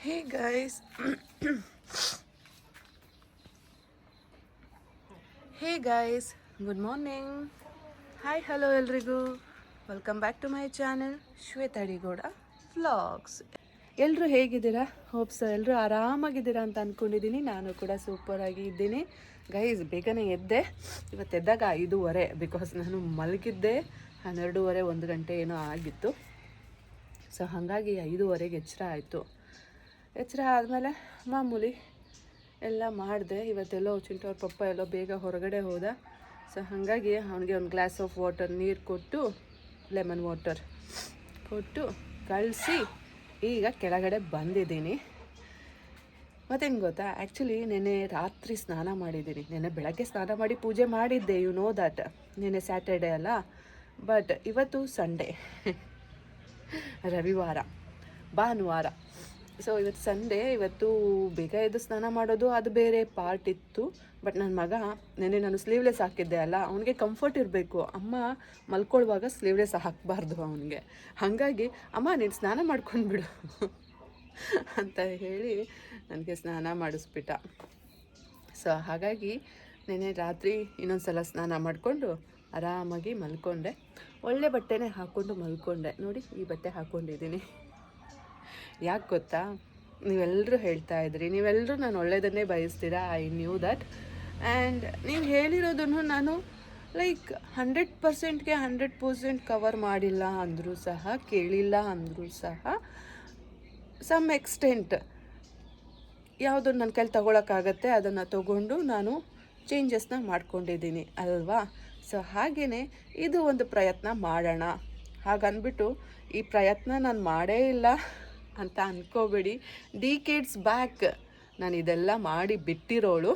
Hey guys. Hey guys, good morning. Hi, hello ಎಲ್ರಿಗೂ. Welcome back to my channel Shweta Adigowda vlogs. ಎಲ್ಲರೂ ಹೇಗಿದ್ದೀರಾ? Hopes ಎಲ್ಲರೂ ಆರಾಮಾಗಿದ್ದೀರಾ ಅಂತ ಅಂದ್ಕೊಂಡಿದ್ದೀನಿ. ನಾನು ಕೂಡ ಸೂಪರಾಗಿ ಇದ್ದೀನಿ ಗೈಸ್. ಬೇಗನೆ ಎದ್ದೆ. ಇವತ್ತು ಎದ್ದಾಗ 5:30 ಬಿಕಾಸ್ ನಾನು ಮಲಗಿದ್ದೆ 12:30 1 ಗಂಟೆ ಏನೋ ಆಗಿತ್ತು. ಸೊ ಹಾಗಾಗಿ 5:30ಗೆ ಎಚ್ಚರ ಆಯಿತು. ಎಚ್ಚರ ಆದಮೇಲೆ ಮಾಮೂಲಿ ಎಲ್ಲ ಮಾಡಿದೆ. ಇವತ್ತೆಲ್ಲೋ ಚಿಂಟು ಅವ್ರ ಪಪ್ಪ ಎಲ್ಲೋ ಬೇಗ ಹೊರಗಡೆ ಹೋದ. ಸೊ ಹಾಗಾಗಿ ಅವನಿಗೆ ಒಂದು ಗ್ಲಾಸ್ ಆಫ್ ವಾಟರ್ ನೀರು ಕೊಟ್ಟು, ಲೆಮನ್ ವಾಟರ್ ಕೊಟ್ಟು ಕಳಿಸಿ ಈಗ ಕೆಳಗಡೆ ಬಂದಿದ್ದೀನಿ. ಮತ್ತೇನು ಗೊತ್ತಾ, ಆ್ಯಕ್ಚುಲಿ ನೆನ್ನೆ ರಾತ್ರಿ ಸ್ನಾನ ಮಾಡಿದ್ದೀನಿ. ನೆನ್ನೆ ಬೆಳಗ್ಗೆ ಸ್ನಾನ ಮಾಡಿ ಪೂಜೆ ಮಾಡಿದ್ದೆ, ಯು ನೋ ದ್ಯಾಟ್. ನೆನ್ನೆ ಸ್ಯಾಟರ್ಡೇ ಅಲ್ಲ, ಬಟ್ ಇವತ್ತು ಸಂಡೇ ರವಿವಾರ ಭಾನುವಾರ. ಸೊ ಇವತ್ತು ಸಂಡೇ. ಇವತ್ತು ಬೇಗ ಎದ್ದು ಸ್ನಾನ ಮಾಡೋದು ಅದು ಬೇರೆ ಪಾರ್ಟ್ ಇತ್ತು. ಬಟ್ ನನ್ನ ಮಗ ನೆನ್ನೆ ನಾನು ಸ್ಲೀವ್ಲೆಸ್ ಹಾಕಿದ್ದೆ ಅಲ್ಲ, ಅವನಿಗೆ ಕಂಫರ್ಟ್ ಇರಬೇಕು. ಅಮ್ಮ ಮಲ್ಕೊಳ್ಳುವಾಗ ಸ್ಲೀವ್ಲೆಸ್ ಹಾಕಬಾರ್ದು ಅವನಿಗೆ. ಹಾಗಾಗಿ ಅಮ್ಮ ನೀನು ಸ್ನಾನ ಮಾಡ್ಕೊಂಡ್ಬಿಡು ಅಂತ ಹೇಳಿ ನನಗೆ ಸ್ನಾನ ಮಾಡಿಸ್ಬಿಟ್ಟ. ಸೊ ಹಾಗಾಗಿ ನೆನ್ನೆ ರಾತ್ರಿ ಇನ್ನೊಂದು ಸಲ ಸ್ನಾನ ಮಾಡಿಕೊಂಡು ಆರಾಮಾಗಿ ಮಲ್ಕೊಂಡೆ. ಒಳ್ಳೆ ಬಟ್ಟೆನೇ ಹಾಕ್ಕೊಂಡು ಮಲ್ಕೊಂಡೆ. ನೋಡಿ, ಈ ಬಟ್ಟೆ ಹಾಕ್ಕೊಂಡಿದ್ದೀನಿ. ಯಾಕೆ ಗೊತ್ತಾ, ನೀವೆಲ್ಲರೂ ಹೇಳ್ತಾ ಇದ್ರಿ, ನೀವೆಲ್ಲರೂ ನಾನು ಒಳ್ಳೆಯದನ್ನೇ ಬಯಸ್ತೀರಾ. I knew that. ಆ್ಯಂಡ್ ನೀವು ಹೇಳಿರೋದನ್ನು ನಾನು ಲೈಕ್ 100%ಗೆ 100% ಕವರ್ ಮಾಡಿಲ್ಲ ಅಂದರೂ ಸಹ, ಕೇಳಿಲ್ಲ ಅಂದರೂ ಸಹ, ಸಮ್ ಎಕ್ಸ್ಟೆಂಟ್ ಯಾವುದನ್ನು ನನ್ನ ಕೈಲಿ ತೊಗೊಳಕ್ಕಾಗತ್ತೆ ಅದನ್ನು ತೊಗೊಂಡು ನಾನು ಚೇಂಜಸ್ನ ಮಾಡ್ಕೊಂಡಿದ್ದೀನಿ ಅಲ್ವಾ. ಸೊ ಹಾಗೆಯೇ ಇದು ಒಂದು ಪ್ರಯತ್ನ ಮಾಡೋಣ. ಹಾಗನ್ಬಿಟ್ಟು ಈ ಪ್ರಯತ್ನ ನಾನು ಮಾಡೇ ಇಲ್ಲ ಅಂತ ಅಂದ್ಕೋಬೇಡಿ. ಡಿಕೇಡ್ಸ್ ಬ್ಯಾಕ್ ನಾನು ಇದೆಲ್ಲ ಮಾಡಿ ಬಿಟ್ಟಿರೋಳು.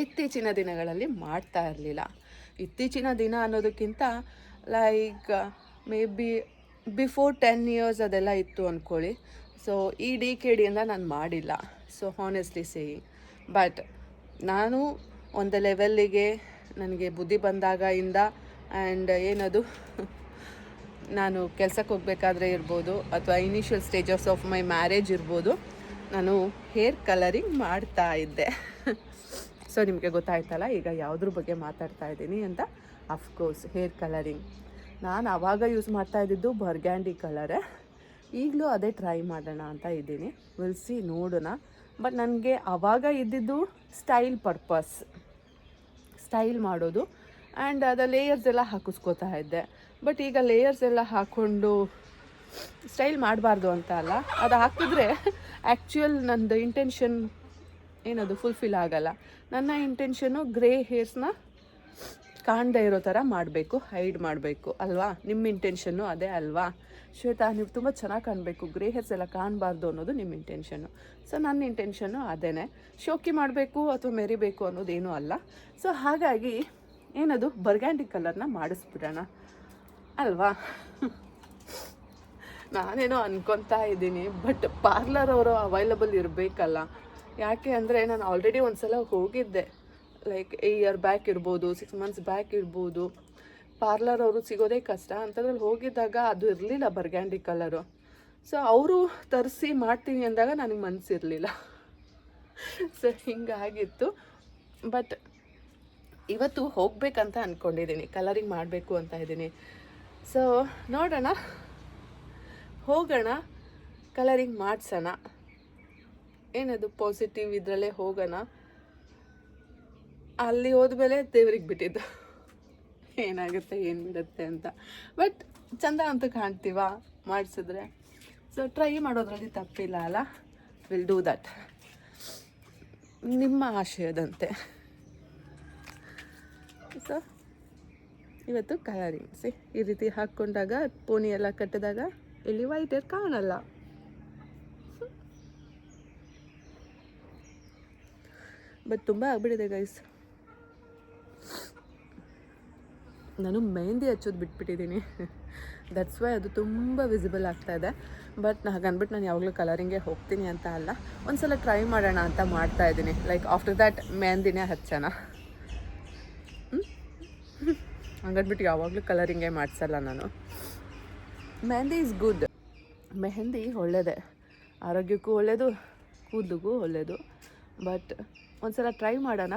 ಇತ್ತೀಚಿನ ದಿನಗಳಲ್ಲಿ ಮಾಡ್ತಾ ಇರಲಿಲ್ಲ. ಇತ್ತೀಚಿನ ದಿನ ಅನ್ನೋದಕ್ಕಿಂತ like may be before 10 years ಅದೆಲ್ಲ ಇತ್ತು ಅಂದ್ಕೊಳ್ಳಿ. ಸೊ ಈ ಡಿಕೇಡಿಯಿಂದ ನಾನು ಮಾಡಿಲ್ಲ. So honestly saying. ಬಟ್ ನಾನು ಒಂದು ಲೆವೆಲ್ಲಿಗೆ ನನಗೆ ಬುದ್ಧಿ ಬಂದಾಗ ಇಂದ ಆ್ಯಂಡ್ ಏನದು ನಾನು ಕೆಲಸಕ್ಕೆ ಹೋಗಬೇಕಾದ್ರೆ ಇರ್ಬೋದು, ಅಥವಾ initial stages of my marriage ಇರ್ಬೋದು, ನಾನು ಹೇರ್ ಕಲರಿಂಗ್ ಮಾಡ್ತಾ ಇದ್ದೆ. ಸೊ ನಿಮಗೆ ಗೊತ್ತಾಯ್ತಲ್ಲ ಈಗ ಯಾವುದ್ರ ಬಗ್ಗೆ ಮಾತಾಡ್ತಾ ಇದ್ದೀನಿ ಅಂತ. Of course hair colouring. ನಾನು ಆವಾಗ ಯೂಸ್ ಮಾಡ್ತಾ ಇದ್ದಿದ್ದು ಬರ್ಗ್ಯಾಂಡಿ ಕಲರೇ. ಈಗಲೂ ಅದೇ ಟ್ರೈ ಮಾಡೋಣ ಅಂತ ಇದ್ದೀನಿ. ವಿಲ್ಸಿ, ನೋಡೋಣ. ಬಟ್ ನನಗೆ ಆವಾಗ ಇದ್ದಿದ್ದು ಸ್ಟೈಲ್ ಪರ್ಪಸ್, ಸ್ಟೈಲ್ ಮಾಡೋದು. ಆ್ಯಂಡ್ ಅದು ಲೇಯರ್ಸ್ ಎಲ್ಲ ಹಾಕಿಸ್ಕೋತಾ ಇದ್ದೆ. ಬಟ್ ಈಗ ಲೇಯರ್ಸ್ ಎಲ್ಲ ಹಾಕ್ಕೊಂಡು ಸ್ಟೈಲ್ ಮಾಡಬಾರ್ದು ಅಂತ ಅಲ್ಲ, ಅದು ಹಾಕಿದ್ರೆ ಆ್ಯಕ್ಚುಯಲ್ ನನ್ನದು ಇಂಟೆನ್ಷನ್ ಏನದು ಫುಲ್ಫಿಲ್ ಆಗೋಲ್ಲ. ನನ್ನ ಇಂಟೆನ್ಷನು ಗ್ರೇ ಹೇರ್ಸ್ನ ಕಾಣದೇ ಇರೋ ಥರ ಮಾಡಬೇಕು, ಹೈಡ್ ಮಾಡಬೇಕು ಅಲ್ವಾ. ನಿಮ್ಮ ಇಂಟೆನ್ಷನ್ನು ಅದೇ ಅಲ್ವಾ ಶ್ವೇತಾ? ನೀವು ತುಂಬ ಚೆನ್ನಾಗಿ ಕಾಣಬೇಕು, ಗ್ರೇ ಹೇರ್ಸ್ ಎಲ್ಲ ಕಾಣಬಾರ್ದು ಅನ್ನೋದು ನಿಮ್ಮ ಇಂಟೆನ್ಷನ್ನು. ಸೊ ನನ್ನ ಇಂಟೆನ್ಷನ್ನು ಅದೇ. ಶೋಕಿ ಮಾಡಬೇಕು ಅಥವಾ ಮೆರಿಬೇಕು ಅನ್ನೋದೇನೂ ಅಲ್ಲ. ಸೊ ಹಾಗಾಗಿ ಏನದು ಬರ್ಗ್ಯಾಂಡಿ ಕಲರ್ನ ಮಾಡಿಸ್ಬಿಡೋಣ ಅಲ್ವಾ. ನಾನೇನೋ ಅನ್ಕೊತಾ ಇದ್ದೀನಿ, ಬಟ್ ಪಾರ್ಲರ್ ಅವರು ಅವೈಲಬಲ್ ಇರಬೇಕಲ್ಲ. ಯಾಕೆ ಅಂದರೆ ನಾನು ಆಲ್ರೆಡಿ ಒಂದು ಸಲ ಹೋಗಿದ್ದೆ, ಲೈಕ್ a year ಬ್ಯಾಕ್ ಇರ್ಬೋದು, 6 months ಬ್ಯಾಕ್ ಇರ್ಬೋದು. ಪಾರ್ಲರ್ ಅವರು ಸಿಗೋದೇ ಕಷ್ಟ. ಅಂಥದ್ರಲ್ಲಿ ಹೋಗಿದ್ದಾಗ ಅದು ಇರಲಿಲ್ಲ ಬರ್ಗ್ಯಾಂಡಿ ಕಲರು. ಸೊ ಅವರು ತರಿಸಿ ಮಾಡ್ತೀನಿ ಅಂದಾಗ ನನಗೆ ಮನಸ್ಸಿರಲಿಲ್ಲ. ಸೊ ಹಿಂಗಾಗಿತ್ತು. ಬಟ್ ಇವತ್ತು ಹೋಗಬೇಕಂತ ಅಂದ್ಕೊಂಡಿದ್ದೀನಿ, ಕಲರಿಂಗ್ ಮಾಡಬೇಕು ಅಂತ ಇದ್ದೀನಿ. ಸೊ ನೋಡೋಣ, ಹೋಗೋಣ, ಕಲರಿಂಗ್ ಮಾಡಿಸೋಣ. ಏನದು ಪಾಸಿಟಿವ್ ಇದರಲ್ಲೇ ಹೋಗೋಣ. ಅಲ್ಲಿ ಹೋದ್ಮೇಲೆ ದೇವ್ರಿಗೆ ಬಿಟ್ಟಿದ್ದು ಏನಾಗುತ್ತೆ ಏನು ಬಿಡುತ್ತೆ ಅಂತ. ಬಟ್ ಚಂದ ಅಂತೂ ಕಾಣ್ತೀವ ಮಾಡಿಸಿದ್ರೆ. ಸೊ ಟ್ರೈ ಮಾಡೋದ್ರಲ್ಲಿ ತಪ್ಪಿಲ್ಲ ಅಲ್ಲ. ವಿಲ್ ಡೂ ದಟ್, ನಿಮ್ಮ ಆಶಯದಂತೆ. ಸೊ ಇವತ್ತು ಕಲರಿಂಗ್ ಈ ರೀತಿ ಹಾಕ್ಕೊಂಡಾಗ, ಪೋನಿ ಎಲ್ಲ ಕಟ್ಟಿದಾಗ ಇಲ್ಲಿ ವೈಟ್ ಹೇರ್ ಕಾಣಲ್ಲ. ಬಟ್ ತುಂಬ ಆಗ್ಬಿಟ್ಟಿದೆ ಗೈಸ್. ನಾನು ಮೆಹಂದಿ ಹಚ್ಚೋದು ಬಿಟ್ಬಿಟ್ಟಿದ್ದೀನಿ. ದಟ್ಸ್ ವೈ ಅದು ತುಂಬ ವಿಸಿಬಲ್ ಆಗ್ತಾಯಿದೆ. ಬಟ್ ಹಾಗನ್ಬಿಟ್ಟು ನಾನು ಯಾವಾಗಲೂ ಕಲರಿಂಗೇ ಹೋಗ್ತೀನಿ ಅಂತ ಅಲ್ಲ. ಒಂದು ಸಲ ಟ್ರೈ ಮಾಡೋಣ ಅಂತ ಮಾಡ್ತಾಯಿದ್ದೀನಿ. ಲೈಕ್ ಆಫ್ಟರ್ ದ್ಯಾಟ್ ಮೆಹಂದಿನೇ ಹಚ್ಚೋಣ. ಹಂಗನ್ಬಿಟ್ಟು ಯಾವಾಗಲೂ ಕಲರಿಂಗೇ ಮಾಡಿಸಲ್ಲ ನಾನು. Mehndi is good. ಮೆಹಂದಿ ಒಳ್ಳೆಯದೇ. ಆರೋಗ್ಯಕ್ಕೂ ಒಳ್ಳೆಯದು, ಕೂದಲಿಗೂ ಒಳ್ಳೆಯದು. ಬಟ್ ಒಂದ್ಸಲ ಟ್ರೈ ಮಾಡೋಣ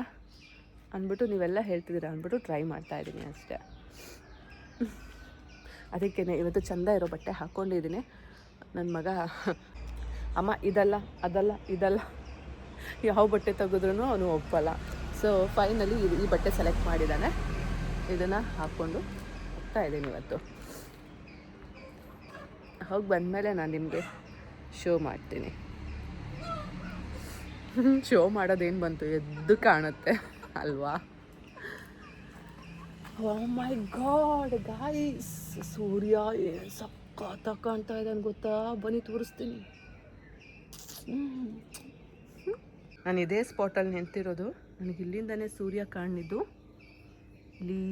ಅಂದ್ಬಿಟ್ಟು ನೀವೆಲ್ಲ ಹೇಳ್ತಿದ್ದೀರ ಅಂದ್ಬಿಟ್ಟು ಟ್ರೈ ಮಾಡ್ತಾಯಿದ್ದೀನಿ ಅಷ್ಟೇ. ಅದಕ್ಕೇ ಇವತ್ತು ಚೆಂದ ಇರೋ ಬಟ್ಟೆ ಹಾಕ್ಕೊಂಡಿದ್ದೀನಿ. ನನ್ನ ಮಗ ಅಮ್ಮ ಇದಲ್ಲ ಅದಲ್ಲ ಇದಲ್ಲ ಯಾವ ಬಟ್ಟೆ ತೆಗೆದ್ರೂ ಅವನು ಒಪ್ಪಲ್ಲ. ಸೊ ಫೈನಲಿ ಈ ಬಟ್ಟೆ ಸೆಲೆಕ್ಟ್ ಮಾಡಿದ್ದಾನೆ. ಇದನ್ನು ಹಾಕ್ಕೊಂಡು ಹೋಗ್ತಾ ಇದ್ದೀನಿ ಇವತ್ತು. ಹೋಗಿ ಬಂದಮೇಲೆ ನಾನು ನಿಮಗೆ ಶೋ ಮಾಡ್ತೀನಿ. ಶೋ ಮಾಡೋದೇನು ಬಂತು, ಎದ್ದು ಕಾಣುತ್ತೆ ಅಲ್ವಾ? ಓ ಮೈ ಗಾಡ್ ಗಾಯ್ಸ್, ಸೂರ್ಯ ಏನು ಸಖತ್ತಾಗಿ ಕಾಣ್ತಾ ಇದ್ದಾನೆ ಗೊತ್ತಾ? ಬನ್ನಿ ತೋರಿಸ್ತೀನಿ. ನಾನು ಇದೇ ಸ್ಪಾಟಲ್ಲಿ ನಿಂತಿರೋದು. ನನಗೆ ಇಲ್ಲಿಂದನೇ ಸೂರ್ಯ ಕಾಣಿದ್ದು. ಇಲ್ಲಿ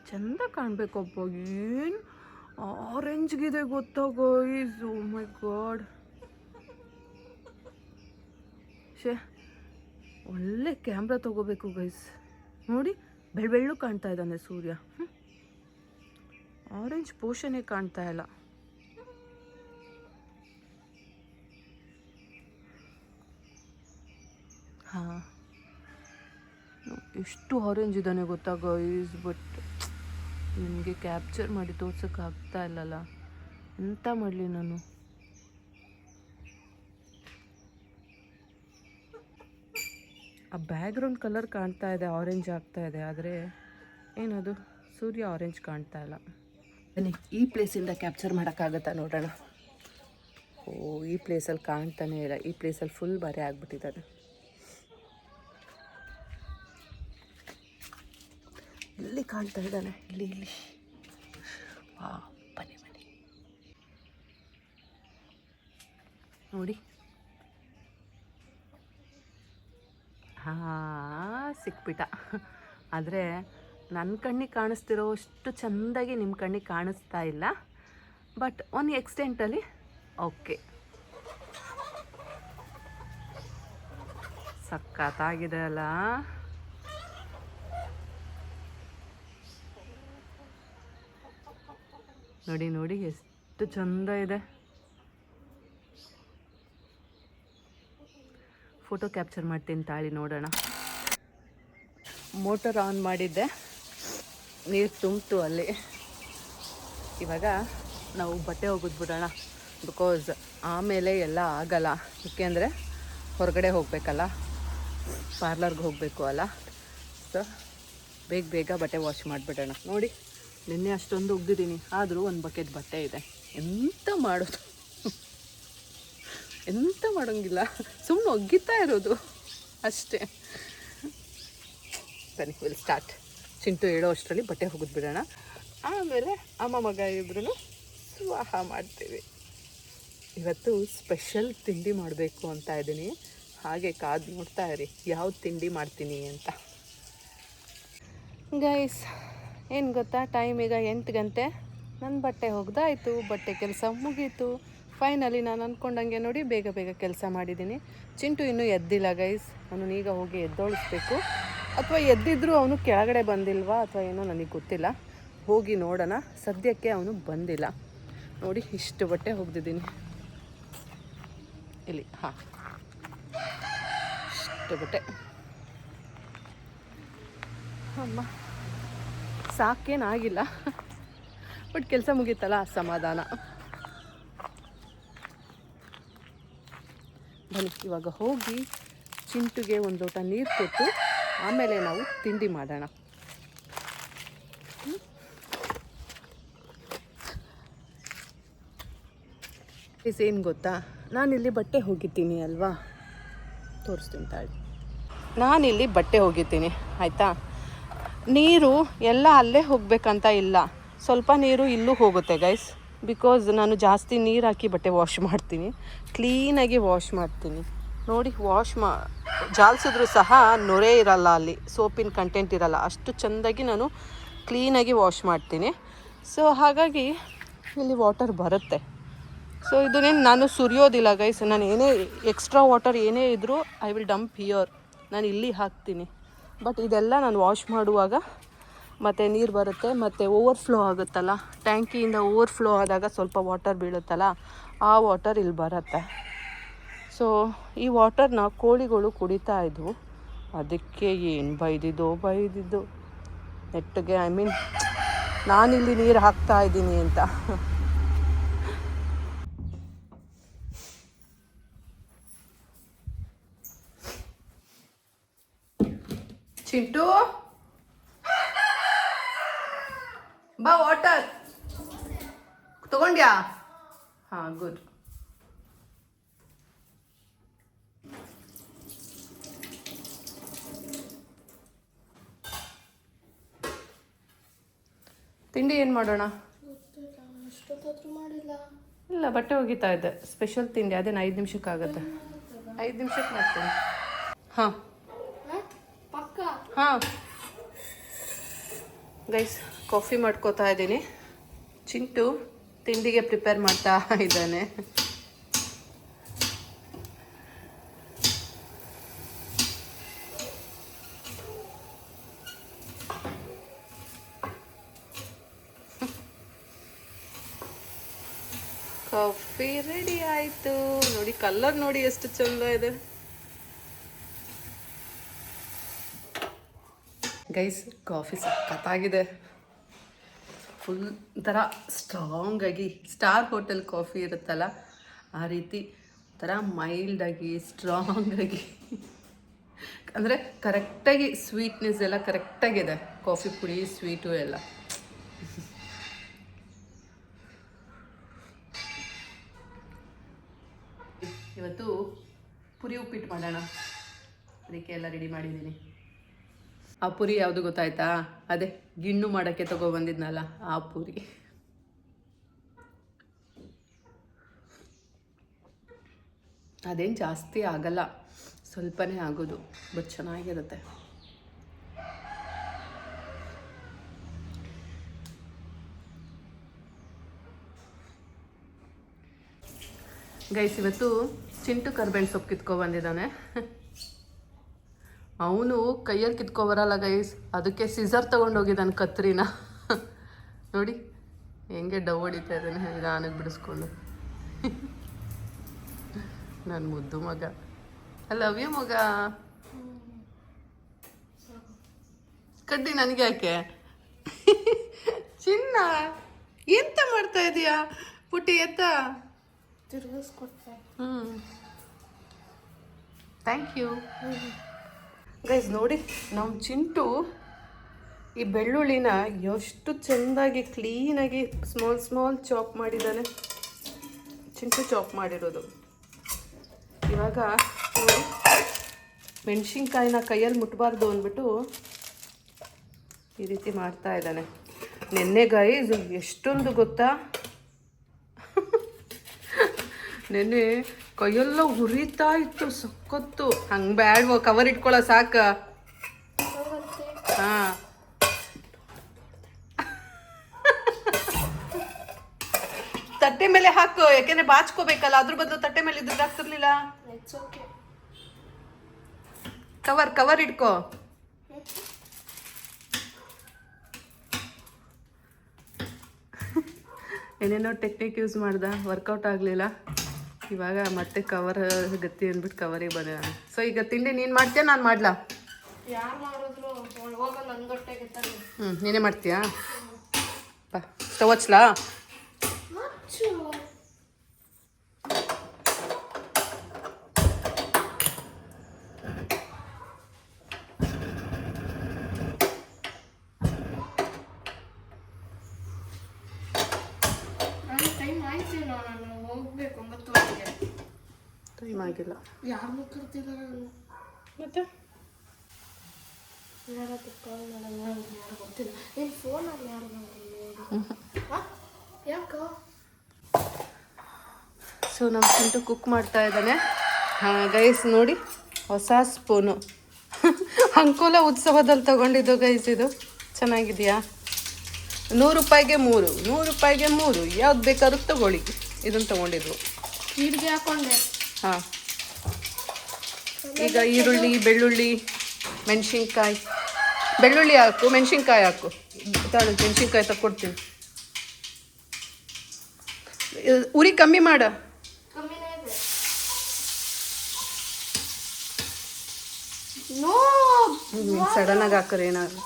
ಚೆಂದ ಕಾಣಬೇಕಪ್ಪ. ಏನು ಆರೆಂಜ್ಗಿದೆ ಗೊತ್ತಾ ಗೈಸ್? ಓ ಮೈ ಗಾಡ್, ಒಳ್ಳೆ ಕ್ಯಾಮ್ರಾ ತೊಗೋಬೇಕು ಗೈಸ್. ನೋಡಿ ಬೆಳ್ಳು ಕಾಣ್ತಾ ಇದ್ದಾನೆ ಸೂರ್ಯ. ಆರೆಂಜ್ ಪೋರ್ಷನ್ನೇ ಕಾಣ್ತಾ ಇಲ್ಲ. ಹಾಂ, ಎಷ್ಟು ಆರೆಂಜ್ ಇದ್ದಾನೆ ಗೊತ್ತಾ ಗೈಸ್? ಬಟ್ ನಿಮಗೆ ಕ್ಯಾಪ್ಚರ್ ಮಾಡಿ ತೋರ್ಸೋಕ್ಕಾಗ್ತಾ ಇಲ್ಲಲ್ಲ. ಎಂತ ಮಾಡಲಿ ನಾನು? ಆ ಬ್ಯಾಕ್ಗ್ರೌಂಡ್ ಕಲರ್ ಕಾಣ್ತಾ ಇದೆ, ಆರೆಂಜ್ ಆಗ್ತಾ ಇದೆ. ಆದರೆ ಏನದು ಸೂರ್ಯ ಆರೆಂಜ್ ಕಾಣ್ತಾ ಇಲ್ಲ. ಬನ್ನಿ ಈ ಪ್ಲೇಸಿಂದ ಕ್ಯಾಪ್ಚರ್ ಮಾಡೋಕ್ಕಾಗತ್ತಾ ನೋಡೋಣ. ಓ, ಈ ಪ್ಲೇಸಲ್ಲಿ ಕಾಣ್ತಾನೆ ಇಲ್ಲ. ಈ ಪ್ಲೇಸಲ್ಲಿ ಫುಲ್ ಬರೆ ಆಗಿಬಿಟ್ಟಿದ್ದಾನೆ. ಇಲ್ಲಿ ಕಾಣ್ತಾ ಇದ್ದಾನೆ, ಇಲ್ಲಿ ಇಲ್ಲಿ. ಹಾಂ, ಬನ್ನಿ ಬನ್ನಿ ನೋಡಿ. ಹಾಂ, ಸಿಕ್ಬಿಟ್ಟ. ಆದರೆ ನನ್ನ ಕಣ್ಣಿಗೆ ಕಾಣಿಸ್ತಿರೋ ಅಷ್ಟು ಚೆಂದಾಗಿ ನಿಮ್ಮ ಕಣ್ಣಿಗೆ ಕಾಣಿಸ್ತಾ ಇಲ್ಲ. ಬಟ್ ಒಂದು ಎಕ್ಸ್ಟೆಂಟಲ್ಲಿ ಓಕೆ, ಸಖತ್ತಾಗಿದೆ ಅಲ್ಲ? ನೋಡಿ ನೋಡಿ ಎಷ್ಟು ಚೆಂದ ಇದೆ. ಫೋಟೋ ಕ್ಯಾಪ್ಚರ್ ಮಾಡ್ತೀನಿ ತಾಳಿ, ನೋಡೋಣ. ಮೋಟರ್ ಆನ್ ಮಾಡಿದ್ದೆ, ನೀರು ತುಂಬಿತು ಅಲ್ಲಿ. ಇವಾಗ ನಾವು ಬಟ್ಟೆ ಒಗೆದು ಬಿಡೋಣ. ಬಿಕಾಸ್ ಆಮೇಲೆ ಎಲ್ಲ ಆಗಲ್ಲ. ಏಕೆಂದರೆ ಹೊರಗಡೆ ಹೋಗಬೇಕಲ್ಲ, ಪಾರ್ಲರ್ಗೆ ಹೋಗಬೇಕು ಅಲ್ಲ. ಸೊ ಬೇಗ ಬೇಗ ಬಟ್ಟೆ ವಾಶ್ ಮಾಡಿಬಿಡೋಣ. ನೋಡಿ, ನಿನ್ನೆ ಅಷ್ಟೊಂದು ಒಗ್ದಿದ್ದೀನಿ, ಆದರೂ ಒಂದು ಬಕೆಟ್ ಬಟ್ಟೆ ಇದೆ. ಎಂತ ಮಾಡೋದು, ಎಂತ ಮಾಡೋಂಗಿಲ್ಲ, ಸುಮ್ಮನೆ ಒಗ್ಗಿತಾ ಇರೋದು ಅಷ್ಟೇ. ಬನ್ನಿ ವಿಲ್ ಸ್ಟಾರ್ಟ್. ಚಿಂಟು ಹೇಳೋ ಅಷ್ಟರಲ್ಲಿ ಬಟ್ಟೆ ಒಗೆದು ಬಿಡೋಣ. ಆಮೇಲೆ ಅಮ್ಮ ಮಗ ಇಬ್ಬರೂ ಸ್ವಾಹ ಮಾಡ್ತೀವಿ. ಇವತ್ತು ಸ್ಪೆಷಲ್ ತಿಂಡಿ ಮಾಡಬೇಕು ಅಂತ ಇದ್ದೀನಿ. ಹಾಗೆ ಕಾದು ನೋಡ್ತಾ ಇರಿ ಯಾವ ತಿಂಡಿ ಮಾಡ್ತೀನಿ ಅಂತ. ಗೈಸ್, ಏನು ಗೊತ್ತಾ, ಟೈಮ್ ಈಗ 8 ಗಂಟೆ. ನನ್ನ ಬಟ್ಟೆ ಒಗ್ದಾಯಿತು, ಬಟ್ಟೆ ಕೆಲಸ ಮುಗೀತು. ಫೈನಲಿ ನಾನು ಅಂದ್ಕೊಂಡಂಗೆ ನೋಡಿ ಬೇಗ ಬೇಗ ಕೆಲಸ ಮಾಡಿದ್ದೀನಿ. ಚಿಂಟು ಇನ್ನೂ ಎದ್ದಿಲ್ಲ ಗೈಸ್. ಅವನು ಈಗ ಹೋಗಿ ಎದ್ದೋಳಿಸ್ಬೇಕು. ಅಥವಾ ಎದ್ದಿದ್ರೂ ಅವನು ಕೆಳಗಡೆ ಬಂದಿಲ್ವಾ ಅಥವಾ ಏನೋ ನನಗೆ ಗೊತ್ತಿಲ್ಲ. ಹೋಗಿ ನೋಡೋಣ. ಸದ್ಯಕ್ಕೆ ಅವನು ಬಂದಿಲ್ಲ. ನೋಡಿ ಇಷ್ಟು ಬಟ್ಟೆ ಒಗ್ದಿದ್ದೀನಿ ಇಲ್ಲಿ. ಹಾಂ, ಇಷ್ಟು ಬಟ್ಟೆ. ಅಮ್ಮ ಸಾಕೇನಾಗಿಲ್ಲ, ಬಟ್ ಕೆಲಸ ಮುಗೀತಲ್ಲ ಸಮಾಧಾನ. ಬನ್ನಿ ಇವಾಗ ಹೋಗಿ ಚಿಂಟುಗೆ ಒಂದು ಲೋಟ ನೀರು ಕೊಟ್ಟು ಆಮೇಲೆ ನಾವು ತಿಂಡಿ ಮಾಡೋಣ. ಏನು ಗೊತ್ತಾ, ನಾನಿಲ್ಲಿ ಬಟ್ಟೆ ಹೋಗಿದ್ದೀನಿ ಅಲ್ವಾ, ತೋರಿಸ್ತೀನಿ ತಾಳಿ. ನಾನಿಲ್ಲಿ ಬಟ್ಟೆ ಹೋಗಿದ್ದೀನಿ ಆಯಿತಾ. ನೀರು ಎಲ್ಲ ಅಲ್ಲೇ ಹೋಗಬೇಕಂತ ಇಲ್ಲ, ಸ್ವಲ್ಪ ನೀರು ಇಲ್ಲೂ ಹೋಗುತ್ತೆ ಗೈಸ್. ಬಿಕಾಸ್ ನಾನು ಜಾಸ್ತಿ ನೀರು ಹಾಕಿ ಬಟ್ಟೆ ವಾಶ್ ಮಾಡ್ತೀನಿ, ಕ್ಲೀನಾಗಿ ವಾಶ್ ಮಾಡ್ತೀನಿ. ನೋಡಿ, ಜಾಲಿಸಿದ್ರೂ ಸಹ ನೊರೆ ಇರಲ್ಲ, ಅಲ್ಲಿ ಸೋಪಿನ ಕಂಟೆಂಟ್ ಇರಲ್ಲ. ಅಷ್ಟು ಚೆಂದಾಗಿ ನಾನು ಕ್ಲೀನಾಗಿ ವಾಶ್ ಮಾಡ್ತೀನಿ. ಸೊ ಹಾಗಾಗಿ ಇಲ್ಲಿ ವಾಟರ್ ಬರುತ್ತೆ. ಸೊ ಇದನ್ನೇನು ನಾನು ಸುರಿಯೋದಿಲ್ಲ ಗೈಸ್. ನಾನು ಏನೇ ಎಕ್ಸ್ಟ್ರಾ ವಾಟರ್ ಏನೇ ಇದ್ದರೂ ಐ ವಿಲ್ ಡಂಪ್ ಹಿಯರ್, ನಾನು ಇಲ್ಲಿ ಹಾಕ್ತೀನಿ. ಬಟ್ ಇದೆಲ್ಲ ನಾನು ವಾಶ್ ಮಾಡುವಾಗ ಮತ್ತು ನೀರು ಬರುತ್ತೆ, ಮತ್ತು ಓವರ್ಫ್ಲೋ ಆಗುತ್ತಲ್ಲ, ಟ್ಯಾಂಕಿಯಿಂದ ಓವರ್ಫ್ಲೋ ಆದಾಗ ಸ್ವಲ್ಪ ವಾಟರ್ ಬೀಳುತ್ತಲ್ಲ, ಆ ವಾಟರ್ ಇಲ್ಲಿ ಬರುತ್ತೆ. ಸೊ ಈ ವಾಟರ್ನ ಕೋಳಿಗಳು ಕುಡಿತಾ ಇದ್ವು. ಅದಕ್ಕೆ ಏನು ಬೈದಿದ್ದು ನೆಟ್ಟಿಗೆ, ಐ ಮೀನ್ ನಾನಿಲ್ಲಿ ನೀರು ಹಾಕ್ತಾ ಇದ್ದೀನಿ ಅಂತ. ಚಿಂಟು ಬಾ, ವಾಟರ್ ತಗೊಂಡ್ಯಾ? ಹಾಂ, ಗುಡ್. ತಿಂಡಿ ಏನು ಮಾಡೋಣ? ಇಲ್ಲ, ಬಟ್ಟೆ ಒಗಿತಾ ಇದ್ದೆ. ಸ್ಪೆಷಲ್ ತಿಂಡಿ ಅದೇನು 5 ನಿಮಿಷಕ್ಕಾಗುತ್ತೆ. 5 ನಿಮಿಷಕ್ಕೆ ಮಾಡ್ತೀನಿ. ಹಾಂ ಹಾಂ ಗೈಸ್, ಕಾಫಿ ಮಾಡ್ಕೋತಾ ಇದ್ದೀನಿ. ಚಿಂಟು ತಿಂಡಿಗೆ ಪ್ರಿಪೇರ್ ಮಾಡ್ತಾ ಇದ್ದಾನೆ. ಕಾಫಿ ರೆಡಿ ಆಯಿತು. ನೋಡಿ, ಕಲರ್ ನೋಡಿ ಎಷ್ಟು ಚಂದ ಇದೆ ಗೈಸ್. ಕಾಫಿ ಸಖತ್ತಾಗಿದೆ. ಫುಲ್ ಒಂಥರ ಸ್ಟ್ರಾಂಗಾಗಿ, ಸ್ಟಾರ್ ಹೋಟೆಲ್ ಕಾಫಿ ಇರುತ್ತಲ್ಲ ಆ ರೀತಿ ಒಂಥರ ಮೈಲ್ಡಾಗಿ, ಸ್ಟ್ರಾಂಗಾಗಿ, ಅಂದರೆ ಕರೆಕ್ಟಾಗಿ ಸ್ವೀಟ್ನೆಸ್ ಎಲ್ಲ ಕರೆಕ್ಟಾಗಿದೆ. ಕಾಫಿ ಪುಡಿ, ಸ್ವೀಟು ಎಲ್ಲ. ಇವತ್ತು ಪುರಿ ಉಪ್ಪಿಟ್ಟು ಮಾಡೋಣ, ಅದಕ್ಕೆ ಎಲ್ಲ ರೆಡಿ ಮಾಡಿದ್ದೀನಿ. ಆ ಪುರಿ ಯಾವುದು ಗೊತ್ತಾಯ್ತಾ? ಅದೇ ಗಿಣ್ಣು ಮಾಡೋಕ್ಕೆ ತೊಗೊಬಂದಿದ್ನಲ್ಲ ಆ ಪುರಿ. ಅದೇನು ಜಾಸ್ತಿ ಆಗಲ್ಲ, ಸ್ವಲ್ಪನೇ ಆಗೋದು, ಬಟ್ ಚೆನ್ನಾಗಿರುತ್ತೆ. ಗೈಸ್, ಇವತ್ತು ಚಿಂಟು ಕರ್ಬೇವಿನ ಸೊಪ್ಪು ಕಿತ್ಕೊಬಂದಿದ್ದಾನೆ. ಅವನು ಕೈಯಲ್ಲಿ ಕಿತ್ಕೊಬರಲ್ಲ ಗೈಸ್, ಅದಕ್ಕೆ ಸಿಸರ್ ತೊಗೊಂಡೋಗಿದ್ದಾನೆ, ಕತ್ರಿನ. ನೋಡಿ ಹೆಂಗೆ ಡವ್ ಹೊಡಿತಾ ಇದ್ದಾನೆ ನಿಧಾನಕ್ಕೆ ಬಿಡಿಸ್ಕೊಂಡು. ನನ್ನ ಮುದ್ದು ಮಗ. ಐ ಲವ್ ಯು ಮಗ. ಕಡ್ಡಿ ನನಗೆ ಯಾಕೆ? ಚಿನ್ನ ಎಂತ ಮಾಡ್ತಾ ಇದೀಯಾ ಪುಟ್ಟಿ? ಎತ್ತ ಥ್ಯಾಂಕ್ ಯು ಗೈಸ್. ನೋಡಿ, ನಮ್ಮ ಚಿಂಟು ಈ ಬೆಳ್ಳುಳ್ಳಿನ ಎಷ್ಟು ಚೆಂದಾಗಿ ಕ್ಲೀನಾಗಿ ಸ್ಮಾಲ್ ಚಾಪ್ ಮಾಡಿದ್ದಾನೆ. ಚಿಂಟು ಚಾಪ್ ಮಾಡಿರೋದು. ಇವಾಗ ಮೆಣಸಿನ್ಕಾಯಿನ ಕೈಯಲ್ಲಿ ಮುಟ್ಟಬಾರ್ದು ಅಂದ್ಬಿಟ್ಟು ಈ ರೀತಿ ಮಾಡ್ತಾ ಇದ್ದಾನೆ. ನೆನ್ನೆ ಗೈಸ್ ಎಷ್ಟೊಂದು ಗೊತ್ತಾ, ನೆನ್ನೆ ಕೈಯೆಲ್ಲ ಹುರಿತಾ ಇತ್ತು ಸಖತ್ತು. ಹಂಗೆ ಬ್ಯಾಡ್ವೋ, ಕವರ್ ಇಟ್ಕೊಳ್ಳೋ ಸಾಕ. ಹಾಂ, ತಟ್ಟೆ ಮೇಲೆ ಹಾಕು, ಯಾಕೆಂದ್ರೆ ಬಾಚ್ಕೋಬೇಕಲ್ಲ. ಅದ್ರ ಬದಲು ತಟ್ಟೆ ಮೇಲೆ ಇದ್ರೆ ಆಗ್ತಿರ್ಲಿಲ್ಲ. ಕವರ್ ಇಟ್ಕೋ. ಏನೇನೋ ಟೆಕ್ನಿಕ್ ಯೂಸ್ ಮಾಡ್ದ, ವರ್ಕೌಟ್ ಆಗಲಿಲ್ಲ. ಇವಾಗ ಮತ್ತೆ ಕವರ್ ಗತಿ ಅಂದ್ಬಿಟ್ಟು ಕವರಿಗೆ ಬಂದೆ ನಾನು. ಸೊ ಈಗ ತಿಂಡಿ ನೀನು ಮಾಡ್ತೀಯಾ, ನಾನು ಮಾಡ್ಲಾ? ನೀನೇ ಮಾಡ್ತೀಯಾ? ಬಾ, ಸ್ಟವ್ ಹಚ್ಲಾ? ಟೈಮ್ ಆಗಿಲ್ಲ. ಯಾರನ್ನೂ ಕರ್ತಿಲ್ಲ ನಾನು. ಮತ್ತೆ ಯಾರು ಗೊತ್ತಿಲ್ಲ. ನೀನು ಫೋನಲ್ಲಿ ಯಾಕ? ಸೊ ನಮ್ಮ ಚಿಂಟು ಕುಕ್ ಮಾಡ್ತಾ ಇದ್ದಾನೆ. ಗೈಸ್ ನೋಡಿ, ಹೊಸ ಸ್ಪೂನು ಅಂಕೋಲ ಉತ್ಸವದಲ್ಲಿ ತಗೊಂಡಿದ್ದು ಗೈಸ್. ಇದು ಚೆನ್ನಾಗಿದೆಯಾ? 100 ರೂಪಾಯಿಗೆ 3, 100 ರೂಪಾಯಿಗೆ 3, ಯಾವ್ದು ಬೇಕಾದ್ರೂ ತಗೊಳ್ಳಿ. ಇದನ್ನು ತಗೊಂಡಿದ್ವು. ಈರುಳ್ಳಿ ಹಾಕೊಂಡೆ. ಹಾಂ, ಈಗ ಈರುಳ್ಳಿ, ಬೆಳ್ಳುಳ್ಳಿ, ಮೆಣಸಿನ್ಕಾಯಿ. ಬೆಳ್ಳುಳ್ಳಿ ಹಾಕು, ಮೆಣಸಿನ್ಕಾಯಿ ಹಾಕು. ತಾಳು ಮೆಣಸಿನ್ಕಾಯಿ ತಕ್ಕೊಡ್ತೀನಿ. ಉರಿ ಕಮ್ಮಿ ಮಾಡು. ಕಮ್ಮಿನೇ ಇದೆ. ನೋ ಸಡನ್ನಾಗಿ ಹಾಕ್ರೆ ಏನಾದ್ರು.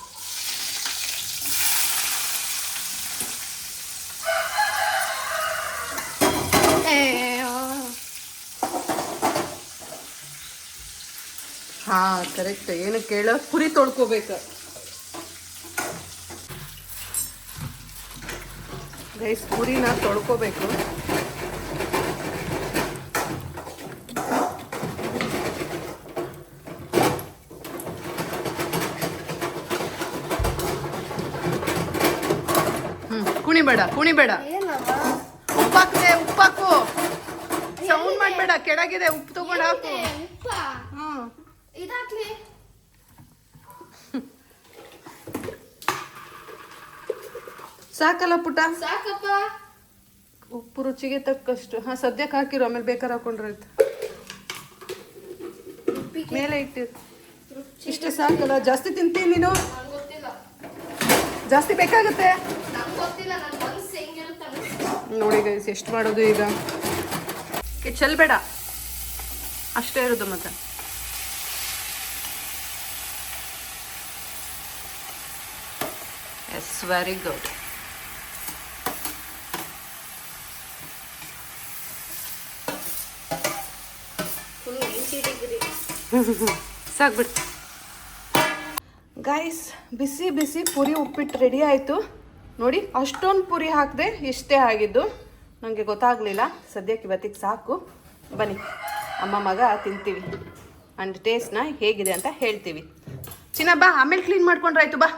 ಹಾ ಕರೆಕ್ಟ್. ಏನು ಕೇಳೋ ಪುರಿ ತೊಳ್ಕೊಬೇಕು ಗೈಸ್, ಪುರಿನ ತೊಳ್ಕೊಬೇಕು. ಕುಣಿಬೇಡ. ಉಪ್ಪಾಕ್ದೆ, ಉಪ್ಪಾಕು. ಸೌಂಡ್ ಮಾಡ್ಬೇಡ, ಕೆಳಗಿದೆ. ಉಪ್ಪು ತಗೊಂಡು ಹಾಕು. ಇದಾಕ್ಲಿ. ಸಾಕಲ್ಲ ಪುಟ? ಸಾಕಪ್ಪ. ಉಪ್ಪು ರುಚಿಗೆ ತಕ್ಕಷ್ಟು. ಹಾ, ಸದ್ಯಕ್ಕೆ ಹಾಕಿರು, ಆಮೇಲೆ ಬೇಕಾದ್ರೆ ಹಾಕೊಂಡ್ರೆ ಆಯ್ತು. ಮೇಲೆ ಇಟ್ಟಿರು. ಇಷ್ಟೇ ಸಾಕಲ್ಲ? ಜಾಸ್ತಿ ತಿಂತೀನಿ ನೀನು? ಗೊತ್ತಿಲ್ಲ. ಜಾಸ್ತಿ ಬೇಕಾಗುತ್ತೆ. ಗೊತ್ತಿಲ್ಲ. ನನ್ನ ಮನಸ್ಸು ಹೆಂಗಿರುತ್ತೆ ನೋಡಿ ಗೈಸ್, ಎಷ್ಟು ಮಾಡೋದು ಈಗ? ಚೆಲ್ಬೇಡ, ಅಷ್ಟೇ ಇರೋದು. ಮತ್ತೆ ಎಸ್, ವೆರಿ ಗುಡ್. ಸಾಕ್ಬಿಟ್ಟು ಗೈಸ್, ಬಿಸಿ ಬಿಸಿ ಪುರಿ ಉಪ್ಪಿಟ್ಟು ರೆಡಿ ಆಯಿತು ನೋಡಿ. ಅಷ್ಟೊಂದು ಪುರಿ ಹಾಕಿದೆ, ಇಷ್ಟೇ ಆಗಿದ್ದು. ನನಗೆ ಗೊತ್ತಾಗಲಿಲ್ಲ. ಸದ್ಯಕ್ಕೆ ಇವತ್ತಿಗೆ ಸಾಕು. ಬನ್ನಿ, ಅಮ್ಮ ಮಗ ತಿಂತೀವಿ ಆ್ಯಂಡ್ ಟೇಸ್ಟ್ನ ಹೇಗಿದೆ ಅಂತ ಹೇಳ್ತೀವಿ. ಚಿನ್ನ ಬಾ, ಆಮೇಲೆ ಕ್ಲೀನ್ ಮಾಡ್ಕೊಂಡ್ರಾಯ್ತು. ಬಾ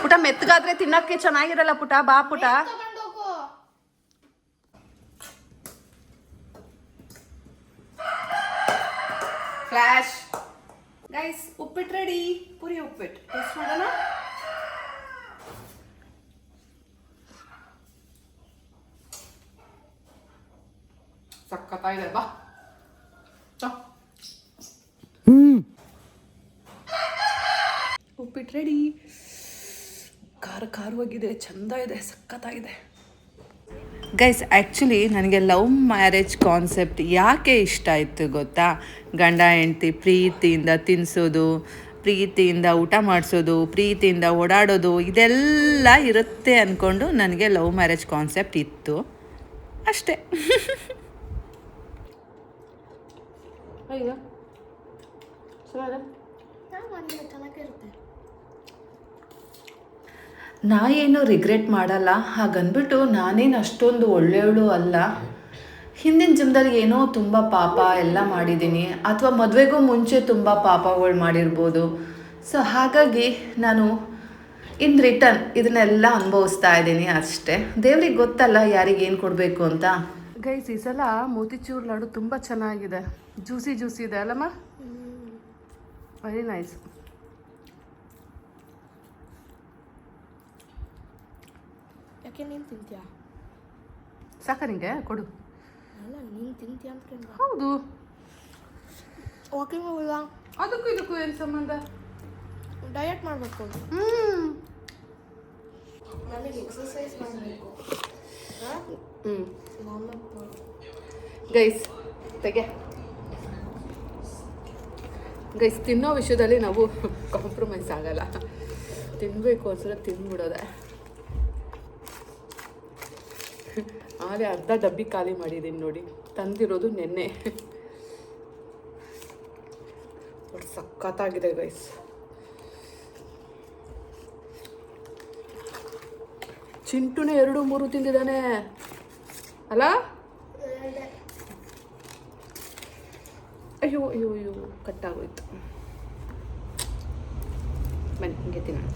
ಪುಟ, ಮೆತ್ತಗಾದ್ರೆ ತಿನ್ನೋಕ್ಕೆ ಚೆನ್ನಾಗಿರಲ್ಲ ಪುಟ. ಬಾ ಪುಟ. ಫ್ಲಾಶ್ ಗೈಸ್, ಉಪ್ಪಿಟ್ಟು ರೆಡಿ. ಪುರಿ ಉಪ್ಪಿಟ್ಟು ಟೇಸ್ಟ್ ಮಾಡೋಣ. ಸಕ್ಕತ್ತಾಗಿದೆ. ಬಾ, ಉಪ್ಪಿಟ್ಟು ರೆಡಿ. ಖಾರವಾಗಿದೆ, ಚಂದ ಇದೆ, ಸಕ್ಕತ್ತಾಗಿದೆ. ಗೈಸ್, ಆ್ಯಕ್ಚುಲಿ ನನಗೆ ಲವ್ ಮ್ಯಾರೇಜ್ ಕಾನ್ಸೆಪ್ಟ್ ಯಾಕೆ ಇಷ್ಟ ಆಯಿತು ಗೊತ್ತಾ? ಗಂಡ ಹೆಂಡ್ತಿ ಪ್ರೀತಿಯಿಂದ ತಿನ್ನಿಸೋದು, ಪ್ರೀತಿಯಿಂದ ಊಟ ಮಾಡಿಸೋದು, ಪ್ರೀತಿಯಿಂದ ಓಡಾಡೋದು, ಇದೆಲ್ಲ ಇರುತ್ತೆ ಅಂದ್ಕೊಂಡು ನನಗೆ ಲವ್ ಮ್ಯಾರೇಜ್ ಕಾನ್ಸೆಪ್ಟ್ ಇತ್ತು ಅಷ್ಟೇ. ಚೆನ್ನಾಗಿರುತ್ತೆ. ನಾ ಏನು ರಿಗ್ರೆಟ್ ಮಾಡಲ್ಲ. ಹಾಗನ್ಬಿಟ್ಟು ನಾನೇನು ಅಷ್ಟೊಂದು ಒಳ್ಳೆಯವಳು ಅಲ್ಲ. ಹಿಂದಿನ ಜನ್ಮದಲ್ಲಿ ಏನೋ ತುಂಬ ಪಾಪ ಎಲ್ಲ ಮಾಡಿದ್ದೀನಿ, ಅಥವಾ ಮದುವೆಗೂ ಮುಂಚೆ ತುಂಬ ಪಾಪಗಳು ಮಾಡಿರ್ಬೋದು. ಸೊ ಹಾಗಾಗಿ ನಾನು ಇನ್ ರಿಟರ್ನ್ ಇದನ್ನೆಲ್ಲ ಅನುಭವಿಸ್ತಾ ಇದ್ದೀನಿ ಅಷ್ಟೇ. ದೇವ್ರಿಗೆ ಗೊತ್ತಲ್ಲ ಯಾರಿಗೇನು ಕೊಡಬೇಕು ಅಂತ. ಗೈಸ್, ಈ ಸಲ ಮೋತಿಚೂರ್ ಲಾಡು ತುಂಬ ಚೆನ್ನಾಗಿದೆ. ಜ್ಯೂಸಿ ಇದೆ ಅಲ್ಲಮ್ಮ? Very nice. ಯಾಕೆ ನೀನು ತಿಂತೀಯಾ? ಸಾಕ ನಿಂಗೆ? ಕೊಡು. ಅಲ್ಲ, ನೀನು ತಿಂತೀಯ ಅಂತ ಕೇಳಿದ. ಹೌದು. ವಾಕಿಂಗ್ ಹೋಗಲ್ಲ. ಅದಕ್ಕೂ ಇದಕ್ಕೂ ಏನು ಸಂಬಂಧ? ಡಯಟ್ ಮಾಡಬೇಕು. ನನಗೆ ಎಕ್ಸಸೈಸ್ ಮಾಡಬೇಕು. ಗೈಸ್ ತೆಗೆ. ಗೈಸ್, ತಿನ್ನೋ ವಿಷಯದಲ್ಲಿ ನಾವು ಕಾಂಪ್ರಮೈಸ್ ಆಗಲ್ಲ. ತಿನ್ನಬೇಕು ಅನ್ಸಲ್ಲ ತಿಂದ್ಬಿಡೋದೆ. ಆದರೆ ಅರ್ಧ ಡಬ್ಬಿ ಖಾಲಿ ಮಾಡಿದ್ದೀನಿ ನೋಡಿ. ತಂದಿರೋದು ನೆನ್ನೆ. ಸಖತ್ತಾಗಿದೆ ಗೈಸ್. ಚಿಂಟುನೇ 2-3 ತಿಂದಿದ್ದಾನೆ ಅಲ್ಲ? ಅಯ್ಯೋ ಅಯ್ಯೋ ಅಯ್ಯೋ, ಕಟ್ಟಾಗೋಯ್ತು. ಬನ್ನಿ, ಹಿಂಗೆ ತಿನ್ನೋಣ.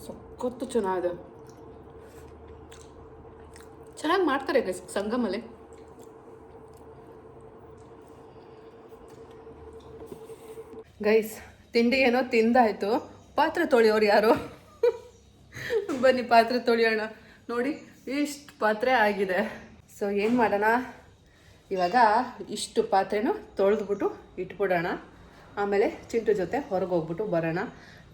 ಸಖತ್ತು ಚೆನ್ನಾಗಿದೆ. ಚೆನ್ನಾಗಿ ಮಾಡ್ತಾರೆ ಗೈಸ್ ಸಂಗಮಲ್ಲಿ. ಗೈಸ್, ತಿಂಡಿ ಏನೋ ತಿಂದಾಯಿತು. ಪಾತ್ರೆ ತೊಳೆಯೋರು ಯಾರು? ಬನ್ನಿ ಪಾತ್ರೆ ತೊಳೆಯೋಣ. ನೋಡಿ ಇಷ್ಟು ಪಾತ್ರೆ ಆಗಿದೆ. ಸೊ ಏನು ಮಾಡೋಣ ಇವಾಗ, ಇಷ್ಟು ಪಾತ್ರೆನೂ ತೊಳೆದ್ಬಿಟ್ಟು ಇಟ್ಬಿಡೋಣ. ಆಮೇಲೆ ಚಿಂಟು ಜೊತೆ ಹೊರಗೆ ಹೋಗ್ಬಿಟ್ಟು ಬರೋಣ.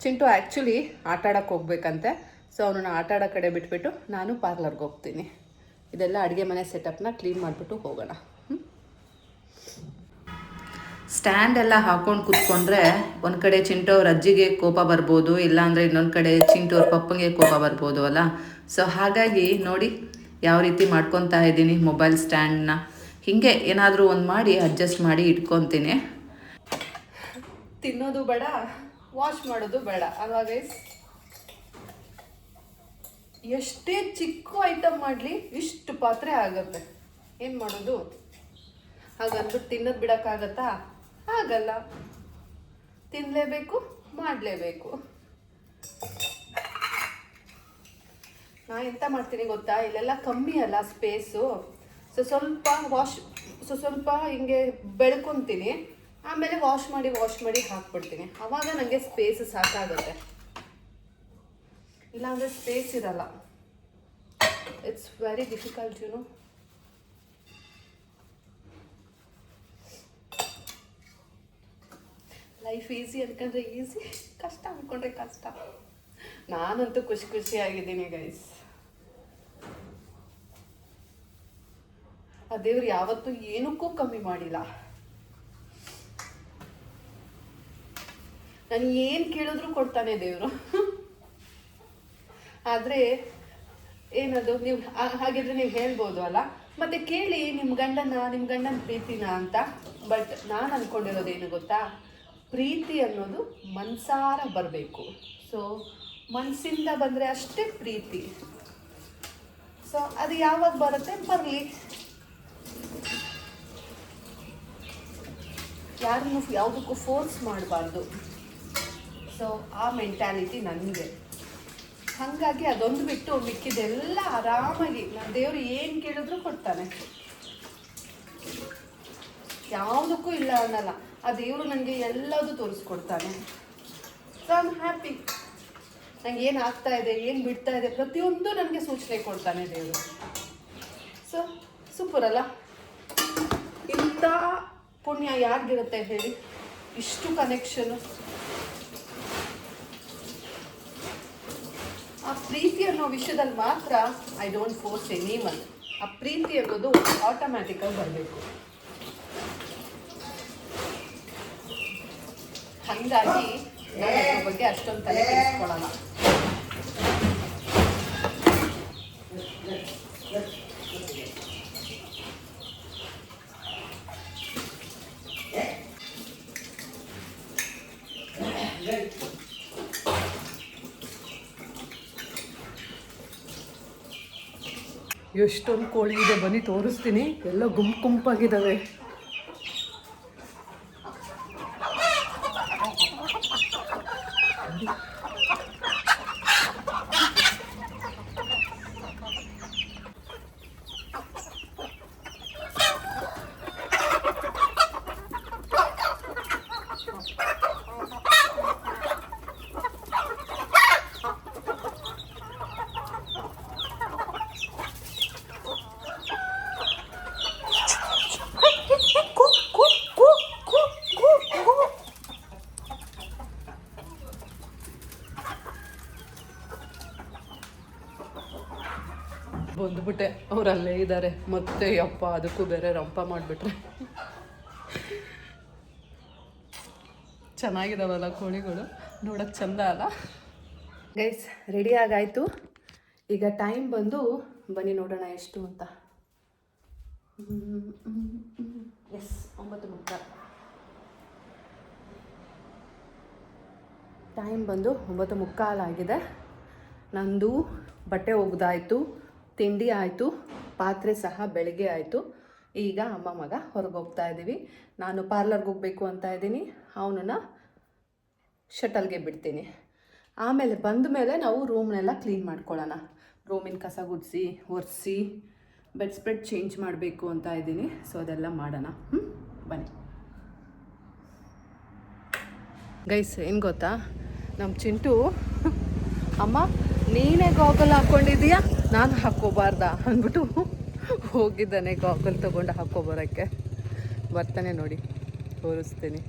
ಚಿಂಟು ಆ್ಯಕ್ಚುಲಿ ಆಟಾಡೋಕ್ಕೆ ಹೋಗ್ಬೇಕಂತೆ. ಸೊ ಅವನನ್ನು ಆಟಾಡೋ ಕಡೆ ಬಿಟ್ಬಿಟ್ಟು ನಾನು ಪಾರ್ಲರ್ಗೆ ಹೋಗ್ತೀನಿ. ಇದೆಲ್ಲ ಅಡುಗೆ ಮನೆ ಸೆಟಪ್ನ ಕ್ಲೀನ್ ಮಾಡಿಬಿಟ್ಟು ಹೋಗೋಣ. ಸ್ಟ್ಯಾಂಡ್ ಎಲ್ಲ ಹಾಕೊಂಡು ಕೂತ್ಕೊಂಡ್ರೆ ಒಂದು ಕಡೆ ಚಿಂಟು ಅವ್ರ ಅಜ್ಜಿಗೆ ಕೋಪ ಬರ್ಬೋದು, ಇಲ್ಲಾಂದರೆ ಇನ್ನೊಂದು ಕಡೆ ಚಿಂಟು ಅವ್ರ ಪಪ್ಪಂಗೆ ಕೋಪ ಬರ್ಬೋದು ಅಲ್ಲ. ಸೊ ಹಾಗಾಗಿ ನೋಡಿ ಯಾವ ರೀತಿ ಮಾಡ್ಕೊತಾ ಇದ್ದೀನಿ ಮೊಬೈಲ್ ಸ್ಟ್ಯಾಂಡ್ನ. ಹೀಗೆ ಏನಾದರೂ ಒಂದು ಮಾಡಿ ಅಡ್ಜಸ್ಟ್ ಮಾಡಿ ಇಟ್ಕೊತೀನಿ. ತಿನ್ನೋದು ಬೇಡ, ವಾಶ್ ಮಾಡೋದು ಬೇಡ ಅಲ್ವಾ ಗೈಸ್? ಎಷ್ಟೇ ಚಿಕ್ಕ ಐಟಮ್ ಮಾಡಲಿ ಇಷ್ಟು ಪಾತ್ರೆ ಆಗುತ್ತೆ. ಏನು ಮಾಡೋದು? ಹಾಗಂದ್ಬಿಟ್ಟು ತಿನ್ನೋದು ಬಿಡೋಕ್ಕಾಗತ್ತಾ? ಆಗಲ್ಲ. ತಿನ್ನಲೇಬೇಕು, ಮಾಡಲೇಬೇಕು. ನಾ ಎಂತ ಮಾಡ್ತೀನಿ ಗೊತ್ತಾ, ಇಲ್ಲೆಲ್ಲ ಕಮ್ಮಿ ಅಲ್ಲ ಸ್ಪೇಸು. ಸ್ವಲ್ಪ ಹಿಂಗೆ ಬೆಳ್ಕೊತೀನಿ, ಆಮೇಲೆ ವಾಶ್ ಮಾಡಿ ಹಾಕ್ಬಿಡ್ತೀನಿ. ಆವಾಗ ನನಗೆ ಸ್ಪೇಸ್ ಸಾಕಾಗುತ್ತೆ, ಇಲ್ಲಾಂದರೆ ಸ್ಪೇಸ್ ಇರಲ್ಲ. It's very difficult you know. Life easy ಅಂದ್ಕೊಂಡ್ರೆ ಈಸಿ, ಕಷ್ಟ ಅಂದ್ಕೊಂಡ್ರೆ ಕಷ್ಟ. ನಾನಂತೂ ಖುಷಿಯಾಗಿದ್ದೀನಿ ಗೈಸ್. ಆ ದೇವ್ರು ಯಾವತ್ತೂ ಏನಕ್ಕೂ ಕಮ್ಮಿ ಮಾಡಿಲ್ಲ. ನಾನು ಏನು ಕೇಳಿದ್ರು ಕೊಡ್ತಾನೆ ದೇವರು. ಆದರೆ ಏನದು, ನೀವು ಹಾಗಿದ್ರೆ ನೀವು ಹೇಳ್ಬೋದು ಅಲ್ಲ, ಮತ್ತೆ ಕೇಳಿ ನಿಮ್ಮ ಗಂಡನ ಪ್ರೀತಿನ ಅಂತ. ಬಟ್ ನಾನು ಅಂದ್ಕೊಂಡಿರೋದೇನು ಗೊತ್ತಾ, ಪ್ರೀತಿ ಅನ್ನೋದು ಮನಸಾರ ಬರಬೇಕು. ಸೊ ಮನಸ್ಸಿಂದ ಬಂದರೆ ಅಷ್ಟೇ ಪ್ರೀತಿ. ಸೊ ಅದು ಯಾವಾಗ ಬರುತ್ತೆ ಬರಲಿ, ಯಾರನ್ನು ಯಾವುದಕ್ಕೂ ಫೋರ್ಸ್ ಮಾಡಬಾರ್ದು. ಸೊ ಆ ಮೆಂಟ್ಯಾಲಿಟಿ ನನಗೆ. ಹಾಗಾಗಿ ಅದೊಂದು ಬಿಟ್ಟು ಮಿಕ್ಕಿದೆಲ್ಲ ಆರಾಮಾಗಿ ನಾನು ದೇವರು ಏನು ಕೇಳಿದ್ರು ಕೊಡ್ತಾನೆ. ಯಾವುದಕ್ಕೂ ಇಲ್ಲ ಅನ್ನಲ್ಲ. ಆ ದೇವರು ನನಗೆ ಎಲ್ಲದೂ ತೋರಿಸ್ಕೊಡ್ತಾನೆ. So I am happy. ನಂಗೆ ಏನು ಆಗ್ತಾ ಇದೆ, ಏನು ಬಿಡ್ತಾ ಇದೆ, ಪ್ರತಿಯೊಂದು ನನಗೆ ಸೂಚನೆ ಕೊಡ್ತಾನೆ ದೇವರು. ಸೊ ಸೂಪರ್ ಅಲ್ಲ? ಇಂಥ ಪುಣ್ಯ ಯಾರಿಗಿರುತ್ತೆ ಹೇಳಿ? ಇಷ್ಟು ಕನೆಕ್ಷನು. ಆ ಪ್ರೀತಿ ಅನ್ನೋ ವಿಷಯದಲ್ಲಿ ಮಾತ್ರ ಐ ಡೋಂಟ್ ಫೋರ್ಸ್ ಎನಿವನ್. ಆ ಪ್ರೀತಿ ಅನ್ನೋದು ಆಟೋಮ್ಯಾಟಿಕಾಗಿ ಬರಬೇಕು. ಹಾಗಾಗಿ ನಾನು ಅದ್ರ ಬಗ್ಗೆ ಅಷ್ಟೊಂದು ತಲೆ ಕೆಡಿಸ್ಕೊಳ್ಳಲ್ಲ. ಎಷ್ಟೊಂದು ಕೋಳಿ ಇದೆ, ಬನ್ನಿ ತೋರಿಸ್ತೀನಿ. ಎಲ್ಲ ಗುಂಪಾಗಿದ್ದಾವೆ. ಬಂದ್ಬಿಟ್ಟೆ, ಅವರಲ್ಲೇ ಇದ್ದಾರೆ. ಮತ್ತೆ ಯಪ್ಪ ಅದಕ್ಕೂ ಬೇರೆ ರಂಪ ಮಾಡಿಬಿಟ್ರೆ. ಚೆನ್ನಾಗಿದಾವಲ್ಲ ಕೋಳಿಗಳು, ನೋಡೋಕ್ಕೆ ಚಂದ ಅಲ್ಲ ಗೈಸ್? ರೆಡಿ ಆಗಾಯಿತು. ಈಗ ಟೈಮ್ ಬಂದು ಬನ್ನಿ ನೋಡೋಣ ಎಷ್ಟು ಅಂತ. ಎಸ್ 9:30. ಟೈಮ್ ಬಂದು 9:15 ಆಗಿದೆ. ನಂದು ಬಟ್ಟೆ ಒಗ್ದಾಯಿತು, ತಿಂಡಿ ಆಯಿತು, ಪಾತ್ರೆ ಸಹ ಬೆಳಗ್ಗೆ ಆಯಿತು. ಈಗ ಅಮ್ಮ ಮಗ ಹೊರಗೆ ಹೋಗ್ತಾ ಇದ್ದೀವಿ. ನಾನು ಪಾರ್ಲರ್ಗೆ ಹೋಗಬೇಕು ಅಂತ ಇದ್ದೀನಿ. ಅವನನ್ನು ಶಟಲ್ಗೆ ಬಿಡ್ತೀನಿ. ಆಮೇಲೆ ಬಂದ ಮೇಲೆ ನಾವು ರೂಮ್ನೆಲ್ಲ ಕ್ಲೀನ್ ಮಾಡ್ಕೊಳ್ಳೋಣ. ರೂಮಿನ ಕಸ ಗುಡಿಸಿ ಒರೆಸಿ ಬೆಡ್ ಸ್ಪ್ರೆಡ್ ಚೇಂಜ್ ಮಾಡಬೇಕು ಅಂತ ಇದ್ದೀನಿ. ಸೊ ಅದೆಲ್ಲ ಮಾಡೋಣ. ಬನ್ನಿ ಗೈಸ್. ಏನು ಗೊತ್ತಾ, ನಮ್ಮ ಚಿಂಟು ಅಮ್ಮ ನೀನೇ ಗಾಗಲ್ ಹಾಕ್ಕೊಂಡಿದ್ದೀಯಾ ನಾನು ಹಾಕ್ಕೋಬಾರ್ದಾ ಅಂದ್ಬಿಟ್ಟು ಹೋಗಿದ್ದಾನೆ ಗಾಗಲ್ ತೊಗೊಂಡು ಹಾಕ್ಕೊಬರೋಕ್ಕೆ. ಬರ್ತಾನೆ ನೋಡಿ, ತೋರಿಸ್ತೀನಿ.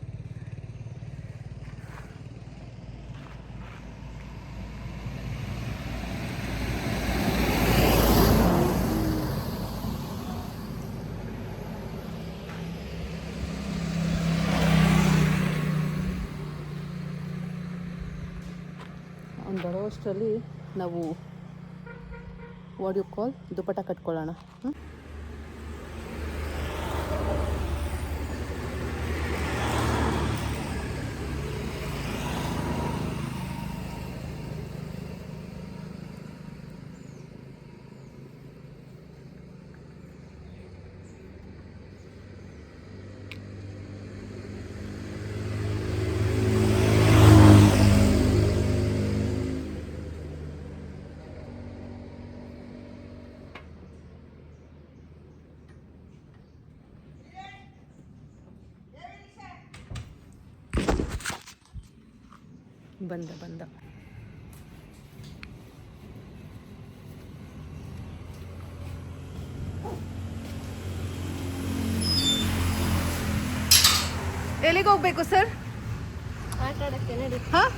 ಅವ್ನು ಬರೋ ಅಷ್ಟರಲ್ಲಿ ನಾವು ವಾಟ್ ಯು ಕಾಲ್ ದುಪಟ್ಟ ಕಟ್ಕೊಳ್ಳೋಣ. ಬಂದ ಎಲ್ಲಿಗೆ ಹೋಗ್ಬೇಕು ಸರ್? ಆಟ ಆಡಕ್ಕೆ ನಡಿ. ಹಾಂ,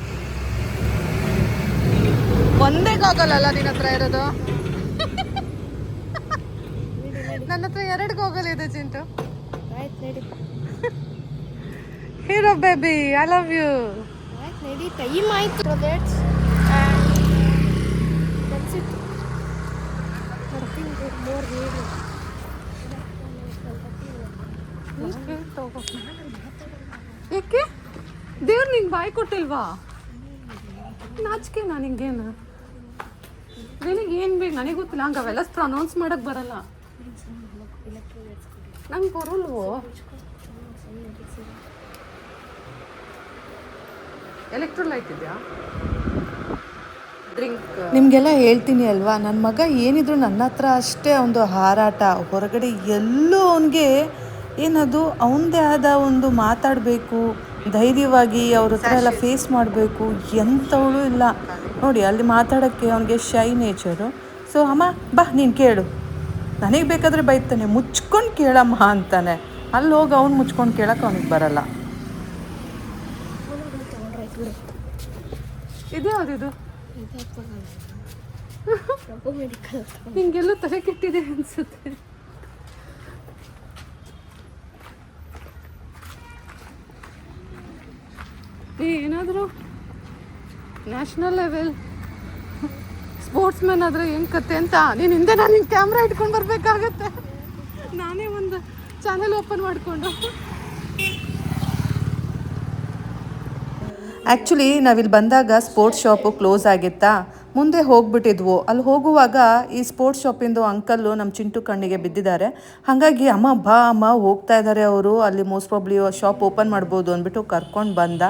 ಒಂದೇ ಗಾಗಲ್ ನಿನ್ನ ಹತ್ರ ಇರೋದು? ನನ್ನ ಹತ್ರ 2 ಗಾಗಲ್ ಇದೆ ಚಿಂಟು. ಆಯ್ತು ನಡಿ. Hero baby, I love you. ಆಯ್ತು ನಡಿ, ಟೈಮ್ ಆಯ್ತು. That's it. More ready. ಏಕೆ ದೇವ್ರು ನಿಂಗೆ ಬಾಯಿ ಕೊಟ್ಟಿಲ್ವಾ? ನಾಚಿಕೆ ನಿಂಗೇನು? ನಿನಗೆ ಏನು ಬೇಕು ನನಗೆ ಗೊತ್ತಿಲ್ಲ. ಹಂಗೆ ಅವೆಲ್ಲ ಪ್ರನೌನ್ಸ್ ಮಾಡೋಕ್ಕೆ ಬರಲ್ಲ ನಂಗೆ. ಬರಲ್ವೋ? ಎಲೆಕ್ಟ್ರೋಲೈಟ್ ಇದೆಯಾ? ಡ್ರಿಂಕ್ ನಿಮಗೆಲ್ಲ ಹೇಳ್ತೀನಿ ಅಲ್ವಾ, ನನ್ನ ಮಗ ಏನಿದ್ರು ನನ್ನ ಹತ್ರ ಅಷ್ಟೇ ಒಂದು ಹಾರಾಟ. ಹೊರಗಡೆ ಎಲ್ಲೂ ಅವನಿಗೆ ಏನದು ಅವನದೇ ಆದ ಒಂದು ಮಾತಾಡಬೇಕು, ಧೈರ್ಯವಾಗಿ ಅವ್ರ ಹತ್ರ ಎಲ್ಲ ಫೇಸ್ ಮಾಡಬೇಕು, ಎಂಥವಳು ಇಲ್ಲ ನೋಡಿ. ಅಲ್ಲಿ ಮಾತಾಡೋಕ್ಕೆ ಅವನಿಗೆ ಶೈ ನೇಚರು. ಸೊ ಅಮ್ಮ ಬಾ ನೀನು ಕೇಳು, ನನಗೆ ಬೇಕಾದರೆ ಬೈತಾನೆ, ಮುಚ್ಕೊಂಡು ಕೇಳಮ್ಮ ಅಂತಾನೆ. ಅಲ್ಲಿ ಹೋಗಿ ಅವ್ನು ಮುಚ್ಕೊಂಡು ಕೇಳೋಕೆ ಅವನಿಗೆ ಬರಲ್ಲ. ಇದು ಯಾವುದಿದು? ನಿಂಗೆಲ್ಲೂ ತಲೆ ಕೆಟ್ಟಿದೆ ಅನ್ಸುತ್ತೆ. ಏನಾದರೂ ನ್ಯಾಷನಲ್ ಲೆವೆಲ್ ಸ್ಪೋರ್ಟ್ಸ್ ಮ್ಯಾನ್ ಆದರೆ ಏನು ಕತೆ ಅಂತ ನೀನು ಹಿಂದೆ ನಾನು ನಿನ್ನ ಕ್ಯಾಮ್ರಾ ಇಟ್ಕೊಂಡು ಬರಬೇಕಾಗತ್ತೆ. ನಾನೇ ಒಂದು ಚಾನಲ್ ಓಪನ್ ಮಾಡಿಕೊಂಡು. ಆ್ಯಕ್ಚುಲಿ ನಾವಿಲ್ಲಿ ಬಂದಾಗ ಸ್ಪೋರ್ಟ್ಸ್ ಶಾಪು ಕ್ಲೋಸ್ ಆಗಿತ್ತಾ, ಮುಂದೆ ಹೋಗ್ಬಿಟ್ಟಿದ್ವು. ಅಲ್ಲಿ ಹೋಗುವಾಗ ಈ ಸ್ಪೋರ್ಟ್ಸ್ ಶಾಪಿಂದು ಅಂಕಲ್ಲು ನಮ್ಮ ಚಿಂಟು ಕಣ್ಣಿಗೆ ಬಿದ್ದಿದ್ದಾರೆ. ಹಾಗಾಗಿ ಅಮ್ಮ ಬಾ ಅಮ್ಮ ಹೋಗ್ತಾ ಇದ್ದಾರೆ ಅವರು, ಅಲ್ಲಿ ಮೋಸ್ಟ್ ಪ್ರಾಬ್ಲಿ ಶಾಪ್ ಓಪನ್ ಮಾಡ್ಬೋದು ಅಂದ್ಬಿಟ್ಟು ಕರ್ಕೊಂಡು ಬಂದ.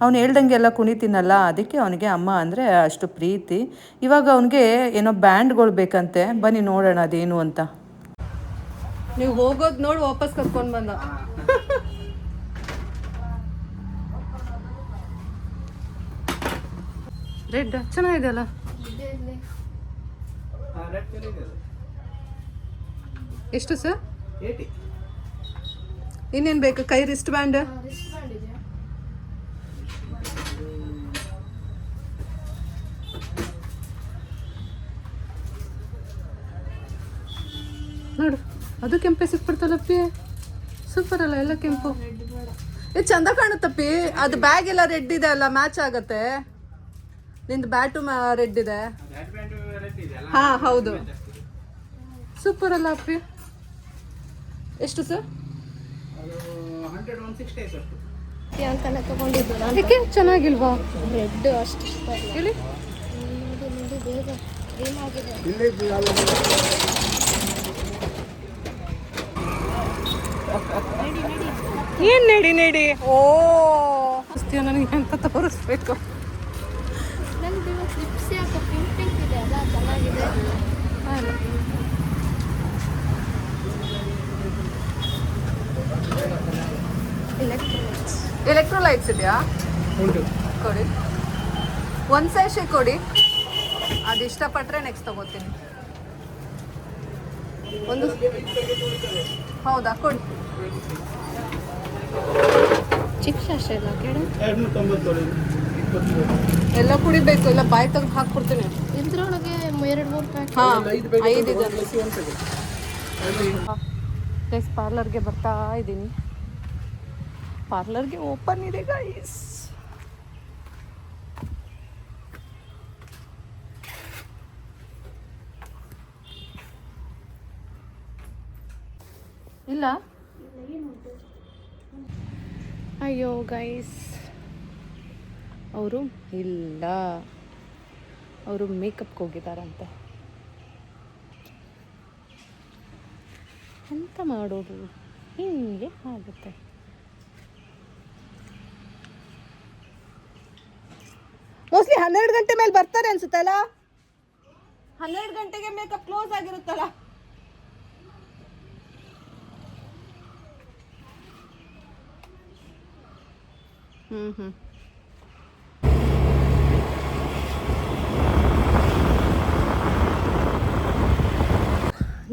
ಅವ್ನು ಹೇಳ್ದಂಗೆ ಎಲ್ಲ ಕುಣಿತೀನಲ್ಲ, ಅದಕ್ಕೆ ಅವನಿಗೆ ಅಮ್ಮ ಅಂದರೆ ಅಷ್ಟು ಪ್ರೀತಿ. ಇವಾಗ ಅವನಿಗೆ ಏನೋ ಬ್ಯಾಂಡ್ಗಳು ಬೇಕಂತೆ, ಬನ್ನಿ ನೋಡೋಣ ಅದೇನು ಅಂತ. ನೀವು ಹೋಗೋದು ನೋಡಿ ವಾಪಸ್ ಕರ್ಕೊಂಡು ಬಂದ. ರೆಡ್ ಚೆನ್ನಾಗಿದೆ ಅಲ್ಲ? ಎಷ್ಟು ಸರ್? ಇನ್ನೇನು ಬೇಕು? ಕೈ ರಿಸ್ಟ್ ಬ್ಯಾಂಡ್ ನೋಡು, ಅದು ಕೆಂಪೆ ಸಿಕ್ಬಿಡ್ತಲ್ಲಪ್ಪಿ. ಸೂಪರ್ ಅಲ್ಲ, ಎಲ್ಲ ಕೆಂಪು. ಇದು ಚಂದ ಕಾಣುತ್ತಪ್ಪಿ. ಅದು ಬ್ಯಾಗ್ ಎಲ್ಲ ರೆಡ್ ಇದೆ ಅಲ್ಲ, ಮ್ಯಾಚ್ ಆಗತ್ತೆ. ನಿಂದು ಬ್ಯಾಟು ರೆಡ್ ಇದೆ. ಹಾ ಹೌದು, ಸೂಪರ್ ಅಲ್ಲ ಅಪ್ಪಿ. ಎಷ್ಟು ಸರ್? ಅಂತಾನೆ ತಗೊಂಡಿದ್ದು ನಾನು. ಯಾಕೆ ಚೆನ್ನಾಗಿಲ್ವಾ? ರೆಡ್ ಅಷ್ಟು ಇಷ್ಟ ಇಲ್ಲ. ಹೇಳಿ ನೋಡಿ ಬೇಗ ಏನಾಗಿದೆ. ಏನ್ ನಡಿ ಓ ನನಗೆ ಅಂತ ತೋರಿಸ್ಬೇಕು. ನನಗೆ ಕ್ಲಿಪ್ಸ್ ಯಾಕೆ ಪಿಂಕ್ ಪಿಂಕ್ ಇದೆ ಅಲ್ಲ, ಚೆನ್ನಾಗಿದೆ. ಎಲೆಕ್ಟ್ರೋಲೈಟ್ಸ್ ಇದೆಯಾ? ಉಂಟು ಕೊಡಿ. ಒಂದು ಸ್ಯಾಶೆ ಕೊಡಿ, ಅದು ಇಷ್ಟಪಟ್ಟರೆ ನೆಕ್ಸ್ಟ್ ತೊಗೋತೀನಿ. ಒಂದು ಹೌದಾ ಕೊಡಿ. ಚಿಕ್ಕ ಶಾಸ್ತ್ರ ಇಲ್ಲ ಕೇಳು. ಎಲ್ಲ ಕುಡಿಬೇಕು, ಇಲ್ಲ ಬಾಯಿ ತೆಗೆದು ಹಾಕ್ಬಿಡ್ತೀನಿ. ಇದ್ರೊಳಗೆ 2-3 ಪ್ಯಾಕ್. ಹಾಂ 5 ಇದೆ. ಗೈಸ್ ಪಾರ್ಲರ್ಗೆ ಬರ್ತಾ ಇದ್ದೀನಿ. ಪಾರ್ಲರ್ಗೆ ಓಪನ್ ಇದೆ ಗೈಸ್. ಇಲ್ಲ ಅಯ್ಯೋ ಗೈಸ್, ಅವರು ಇಲ್ಲ, ಅವರು ಮೇಕಪ್ಗೆ ಹೋಗಿದ್ದಾರಂತೆ. ಎಂತ ಮಾಡೋದು, ಹಿಂಗೆ ಆಗುತ್ತೆ. ಮೋಸ್ಟ್ಲಿ 12 ಗಂಟೆ ಮೇಲೆ ಬರ್ತಾರೆ ಅನ್ಸುತ್ತಲ್ಲ. 12 ಗಂಟೆಗೆ ಮೇಕಪ್ ಕ್ಲೋಸ್ ಆಗಿರುತ್ತಲ್ಲ.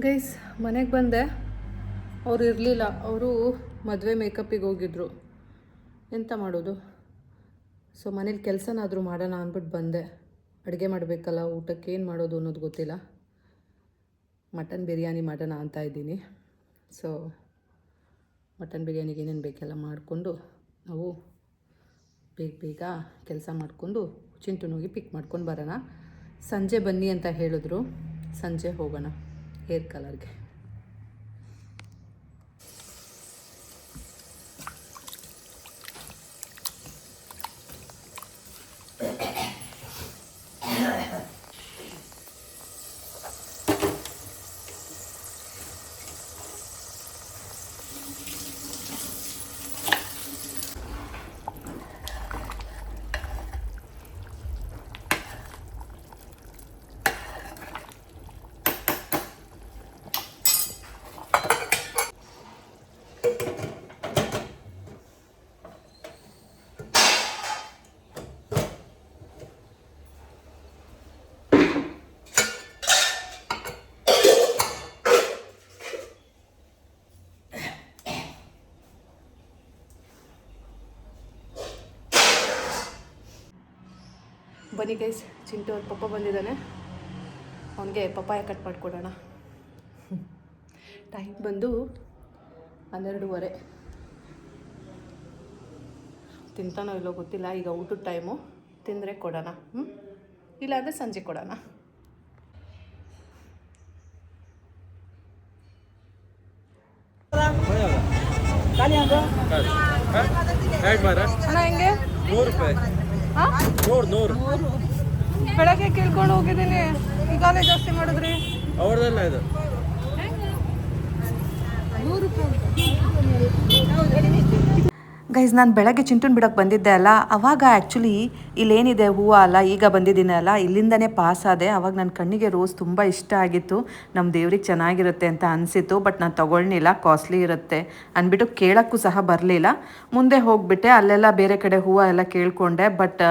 ಗೈಸ್ ಮನೆಗೆ ಬಂದೆ, ಅವ್ರು ಇರಲಿಲ್ಲ. ಅವರು ಮದುವೆ ಮೇಕಪ್ಪಿಗೆ ಹೋಗಿದ್ರು. ಎಂತ ಮಾಡೋದು, ಸೊ ಮನೇಲಿ ಕೆಲಸನಾದರೂ ಮಾಡೋಣ ಅಂದ್ಬಿಟ್ಟು ಬಂದೆ. ಅಡುಗೆ ಮಾಡಬೇಕಲ್ಲ, ಊಟಕ್ಕೆ ಏನು ಮಾಡೋದು ಅನ್ನೋದು ಗೊತ್ತಿಲ್ಲ. ಮಟನ್ ಬಿರಿಯಾನಿ ಮಾಡೋಣ ಅಂತ ಇದ್ದೀನಿ. ಸೊ ಮಟನ್ ಬಿರಿಯಾನಿಗೆ ಏನೇನು ಬೇಕೆಲ್ಲ ಮಾಡಿಕೊಂಡು ನಾವು ಬೇಗ ಕೆಲಸ ಮಾಡಿಕೊಂಡು ಚಿಂಟುನಿಗೆ ಪಿಕ್ ಮಾಡ್ಕೊಂಡು ಬರೋಣ. ಸಂಜೆ ಬನ್ನಿ ಅಂತ ಹೇಳಿದ್ರು, ಸಂಜೆ ಹೋಗೋಣ ಹೇರ್ ಕಲರ್ಗೆ. ಬನ್ನಿ ಗೈಸ್, ಚಿಂಟು ಅವ್ರ ಪಪ್ಪ ಬಂದಿದ್ದಾನೆ. ಅವನಿಗೆ ಪಪ್ಪಾಯ ಕಟ್ ಮಾಡಿಕೊಡೋಣ. ಟೈಮ್ ಬಂದು 12:30. ತಿಂತಾನೋ ಇಲ್ಲೋ ಗೊತ್ತಿಲ್ಲ. ಈಗ ಊಟದ ಟೈಮು, ತಿಂದರೆ ಕೊಡೋಣ. ಇಲ್ಲಾಂದರೆ ಸಂಜೆ ಕೊಡೋಣ. ಅಣ್ಣ ಹೆಂಗೆ? 100 ರೂಪಾಯಿ. ಹಾಂ 100. ಬೆಳಗ್ಗೆ ಕೇಳ್ಕೊಂಡು ಹೋಗಿದ್ದೀನಿ, ಈಗಾಗಲೇ ಜಾಸ್ತಿ ಮಾಡಿದ್ರಿ. ಅವ್ರದಲ್ಲ ಇದು. ಗೈಸ್, ನಾನು ಬೆಳಗ್ಗೆ ಚಿಂಟುನ್ ಬಿಡೋಕ್ಕೆ ಬಂದಿದ್ದೆ ಅಲ್ಲ, ಅವಾಗ ಆ್ಯಕ್ಚುಲಿ ಇಲ್ಲೇನಿದೆ ಹೂವು ಅಲ್ಲ, ಈಗ ಬಂದಿದ್ದೀನಿ ಅಲ್ಲ, ಇಲ್ಲಿಂದನೇ ಪಾಸ್ ಆದೆ. ಅವಾಗ ನನ್ನ ಕಣ್ಣಿಗೆ ರೋಸ್ ತುಂಬ ಇಷ್ಟ ಆಗಿತ್ತು. ನಮ್ಮ ದೇವ್ರಿಗೆ ಚೆನ್ನಾಗಿರುತ್ತೆ ಅಂತ ಅನಿಸಿತು. ಬಟ್ ನಾನು ತೊಗೊಳ್ಳಿಲ್ಲ, ಕಾಸ್ಟ್ಲಿ ಇರುತ್ತೆ ಅಂದ್ಬಿಟ್ಟು ಕೇಳೋಕ್ಕೂ ಸಹ ಬರಲಿಲ್ಲ. ಮುಂದೆ ಹೋಗಿಬಿಟ್ಟೆ, ಅಲ್ಲೆಲ್ಲ ಬೇರೆ ಕಡೆ ಹೂವು ಎಲ್ಲ ಕೇಳಿಕೊಂಡೆ. ಬಟ್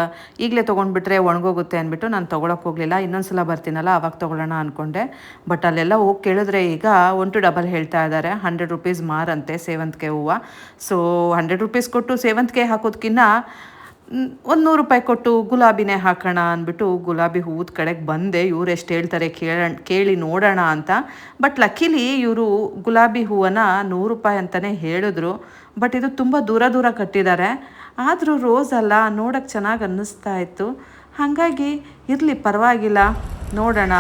ಈಗಲೇ ತೊಗೊಂಡ್ಬಿಟ್ರೆ ಒಣಗೋಗುತ್ತೆ ಅಂದ್ಬಿಟ್ಟು ನಾನು ತೊಗೊಳಕ್ಕೆ ಹೋಗಲಿಲ್ಲ. ಇನ್ನೊಂದು ಸಲ ಬರ್ತೀನಲ್ಲ ಅವಾಗ ತೊಗೊಳ್ಳೋಣ ಅಂದ್ಕೊಂಡೆ. ಬಟ್ ಅಲ್ಲೆಲ್ಲ ಹೋಗಿ ಕೇಳಿದ್ರೆ ಈಗ 1 ಹೇಳ್ತಾ ಇದ್ದಾರೆ. 100 ರೂಪೀಸ್ ಮಾರಂತೆ ಸೇವಂತಿಗೆ ಹೂವು. ಸೊ 100 ರೂಪೀಸ್ ಕೊಟ್ಟು ಸೇವಂತಿಗೆ ಹಾಕೋದಕ್ಕಿಂತ 100 ರೂಪಾಯಿ ಕೊಟ್ಟು ಗುಲಾಬಿನೇ ಹಾಕೋಣ ಅಂದ್ಬಿಟ್ಟು ಗುಲಾಬಿ ಹೂವದ ಕಡೆಗೆ ಬಂದೆ. ಇವ್ರು ಎಷ್ಟು ಹೇಳ್ತಾರೆ ಕೇಳಿ ನೋಡೋಣ ಅಂತ. ಬಟ್ ಲಕ್ಕಿಲಿ ಇವರು ಗುಲಾಬಿ ಹೂವನ್ನು 100 ರೂಪಾಯಿ ಅಂತಲೇ ಹೇಳಿದ್ರು. ಬಟ್ ಇದು ತುಂಬ ದೂರ ಕಟ್ಟಿದ್ದಾರೆ. ಆದರೂ ರೋಸ್ ಅಲ್ಲ, ನೋಡೋಕ್ಕೆ ಚೆನ್ನಾಗಿ ಅನ್ನಿಸ್ತಾ ಇತ್ತು. ಹಾಗಾಗಿ ಇರಲಿ ಪರವಾಗಿಲ್ಲ, ನೋಡೋಣ,